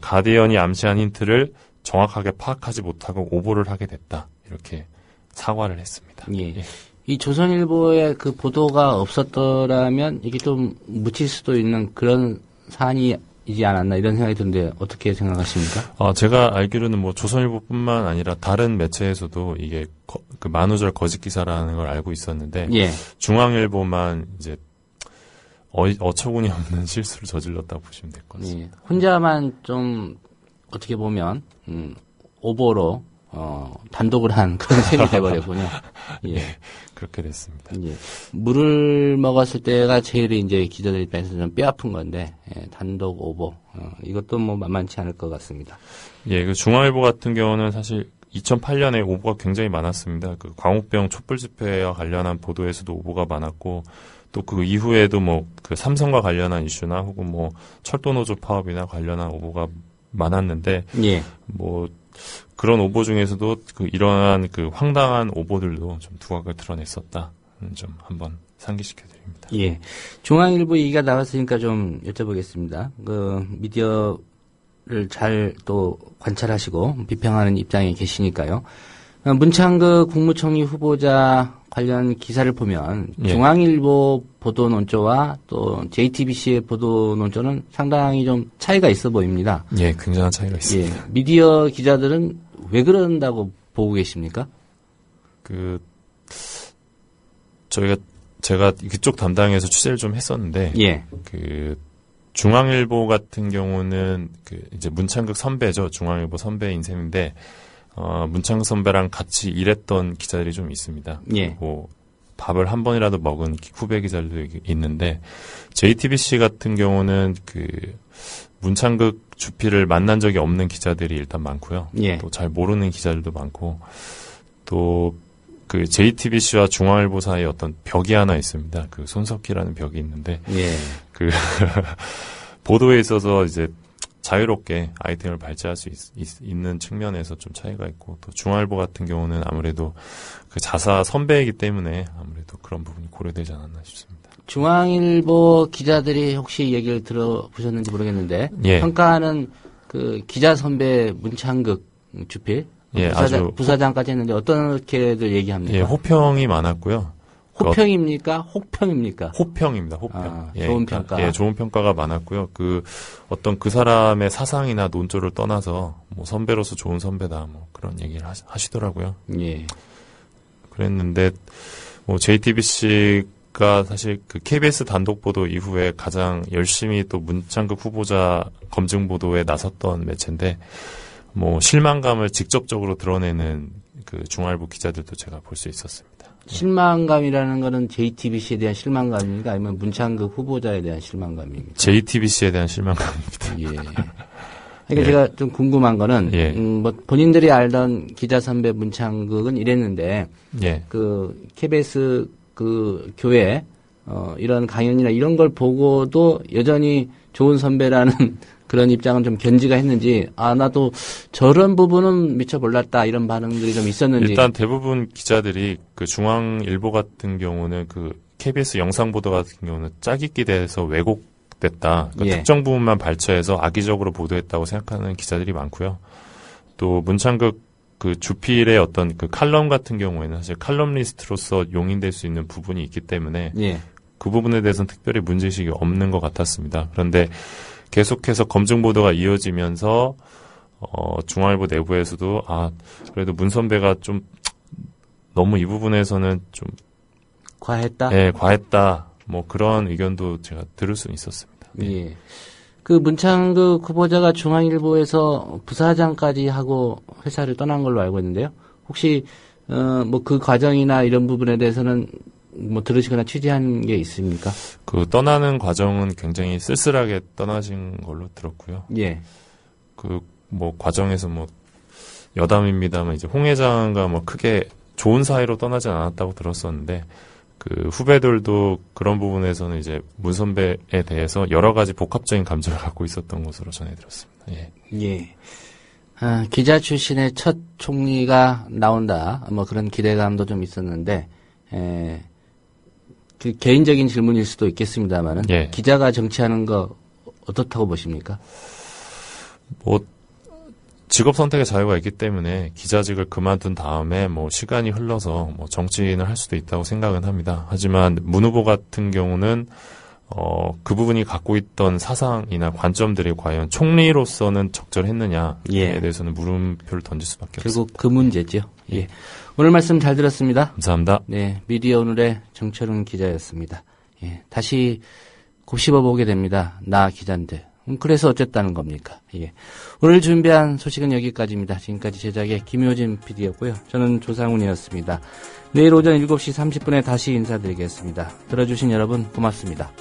가디언이 암시한 힌트를 정확하게 파악하지 못하고 오보를 하게 됐다 이렇게 사과를 했습니다. 예. 이 조선일보의 그 보도가 없었더라면 이게 좀 묻힐 수도 있는 그런 사안이지 않았나 이런 생각이 드는데 어떻게 생각하십니까? 제가 알기로는 뭐 조선일보뿐만 아니라 다른 매체에서도 이게 그 만우절 거짓 기사라는 걸 알고 있었는데 예. 중앙일보만 이제 어처구니 없는 실수를 저질렀다고 보시면 될 것 같습니다. 예. 혼자만 좀 어떻게 보면 오보로 단독을 한 그런 셈이 돼버렸군요. 예. 그렇게 됐습니다. 예. 물을 먹었을 때가 제일 이제 기자들 입장에서 좀 뼈아픈 건데, 예, 단독 오보. 이것도 뭐 만만치 않을 것 같습니다. 예, 그 중앙일보 같은 경우는 사실 2008년에 오보가 굉장히 많았습니다. 그 광우병 촛불 집회와 관련한 보도에서도 오보가 많았고, 또 그 이후에도 뭐 그 삼성과 관련한 이슈나 혹은 뭐 철도노조 파업이나 관련한 오보가 많았는데, 예. 뭐, 그런 오보 중에서도 그 이러한 그 황당한 오보들도 좀 두각을 드러냈었다. 좀 한번 상기시켜 드립니다. 예. 중앙일보 얘기가 나왔으니까 좀 여쭤보겠습니다. 그 미디어를 잘 또 관찰하시고 비평하는 입장에 계시니까요. 문창극 국무총리 후보자 관련 기사를 보면 예. 중앙일보 보도 논조와 또 JTBC의 보도 논조는 상당히 좀 차이가 있어 보입니다. 예, 굉장한 차이가 있습니다. 예. 미디어 기자들은 왜 그런다고 보고 계십니까? 제가 그쪽 담당에서 취재를 좀 했었는데, 예. 중앙일보 같은 경우는 이제 문창극 선배죠. 중앙일보 선배인 셈인데, 문창극 선배랑 같이 일했던 기자들이 좀 있습니다. 예. 뭐, 밥을 한 번이라도 먹은 후배 기자들도 있는데, JTBC 같은 경우는 문창극 주필을 만난 적이 없는 기자들이 일단 많고요. 예. 또 잘 모르는 기자들도 많고, 또 JTBC와 중앙일보 사이에 어떤 벽이 하나 있습니다. 손석희라는 벽이 있는데, 예. 보도에 있어서 이제 자유롭게 아이템을 발제할 수 있는 측면에서 좀 차이가 있고, 또 중앙일보 같은 경우는 아무래도 자사 선배이기 때문에 아무래도 그런 부분이 고려되지 않았나 싶습니다. 중앙일보 기자들이 혹시 얘기를 들어보셨는지 모르겠는데 예. 평가하는 그 기자 선배 문창극 주필 예, 부사장까지 했는데 어떻게들 얘기합니까? 예, 호평이 많았고요. 호평입니까? 혹평입니까? 호평입니다. 호평. 아, 예, 좋은 평가. 예, 좋은 평가가 많았고요. 어떤 그 사람의 사상이나 논조를 떠나서 뭐 선배로서 좋은 선배다 뭐 그런 얘기를 하시더라고요. 예. 그랬는데 뭐 JTBC가 사실 그 KBS 단독 보도 이후에 가장 열심히 또 문창극 후보자 검증 보도에 나섰던 매체인데 뭐 실망감을 직접적으로 드러내는 그 중앙일보 기자들도 제가 볼 수 있었습니다. 실망감이라는 거는 JTBC에 대한 실망감입니까? 아니면 문창극 후보자에 대한 실망감입니까? JTBC에 대한 실망감입니다. 예. 그러니까 제가 좀 궁금한 거는 뭐 본인들이 알던 기자 선배 문창극은 이랬는데 그 KBS 그 교회 이런 강연이나 이런 걸 보고도 여전히 좋은 선배라는 그런 입장은 좀 견지가 했는지, 나도 저런 부분은 미처 몰랐다, 이런 반응들이 좀 있었는지. 일단 대부분 기자들이 그 중앙일보 같은 경우는 그 KBS 영상보도 같은 경우는 짜깁기 돼서 왜곡됐다. 그러니까 특정 부분만 발췌해서 악의적으로 보도했다고 생각하는 기자들이 많고요. 또 문창극 그 주필의 어떤 그 칼럼 같은 경우에는 사실 칼럼니스트로서 용인될 수 있는 부분이 있기 때문에 그 부분에 대해서는 특별히 문제의식이 없는 것 같았습니다. 그런데 계속해서 검증 보도가 이어지면서 중앙일보 내부에서도 그래도 문 선배가 좀 너무 이 부분에서는 좀 과했다. 네, 과했다. 뭐 그런 의견도 제가 들을 수 있었습니다. 예. 그 문창극 후보자가 중앙일보에서 부사장까지 하고 회사를 떠난 걸로 알고 있는데요. 혹시 뭐 그 과정이나 이런 부분에 대해서는 뭐 들으시거나 취재한 게 있습니까? 그 떠나는 과정은 굉장히 쓸쓸하게 떠나신 걸로 들었고요. 예. 그 뭐 과정에서 뭐 여담입니다만 이제 홍 회장과 뭐 크게 좋은 사이로 떠나지 않았다고 들었었는데 그 후배들도 그런 부분에서는 이제 문 선배에 대해서 여러 가지 복합적인 감정을 갖고 있었던 것으로 전해 들었습니다. 예. 예. 기자 출신의 첫 총리가 나온다. 뭐 그런 기대감도 좀 있었는데, 그 개인적인 질문일 수도 있겠습니다만은 기자가 정치하는 거 어떻다고 보십니까? 뭐 직업 선택의 자유가 있기 때문에 기자직을 그만둔 다음에 뭐 시간이 흘러서 뭐 정치인을 할 수도 있다고 생각은 합니다. 하지만 문 후보 같은 경우는 그 부분이 갖고 있던 사상이나 관점들이 과연 총리로서는 적절했느냐에 대해서는 물음표를 던질 수밖에 없습니다. 결국 그 문제죠. 예. 오늘 말씀 잘 들었습니다. 감사합니다. 네, 미디어 오늘의 정철훈 기자였습니다. 예, 다시 곱씹어보게 됩니다. 나 기자인데. 그래서 어쨌다는 겁니까? 예. 오늘 준비한 소식은 여기까지입니다. 지금까지 제작의 김효진 PD였고요. 저는 조상훈이었습니다. 내일 오전 7시 30분에 다시 인사드리겠습니다. 들어주신 여러분 고맙습니다.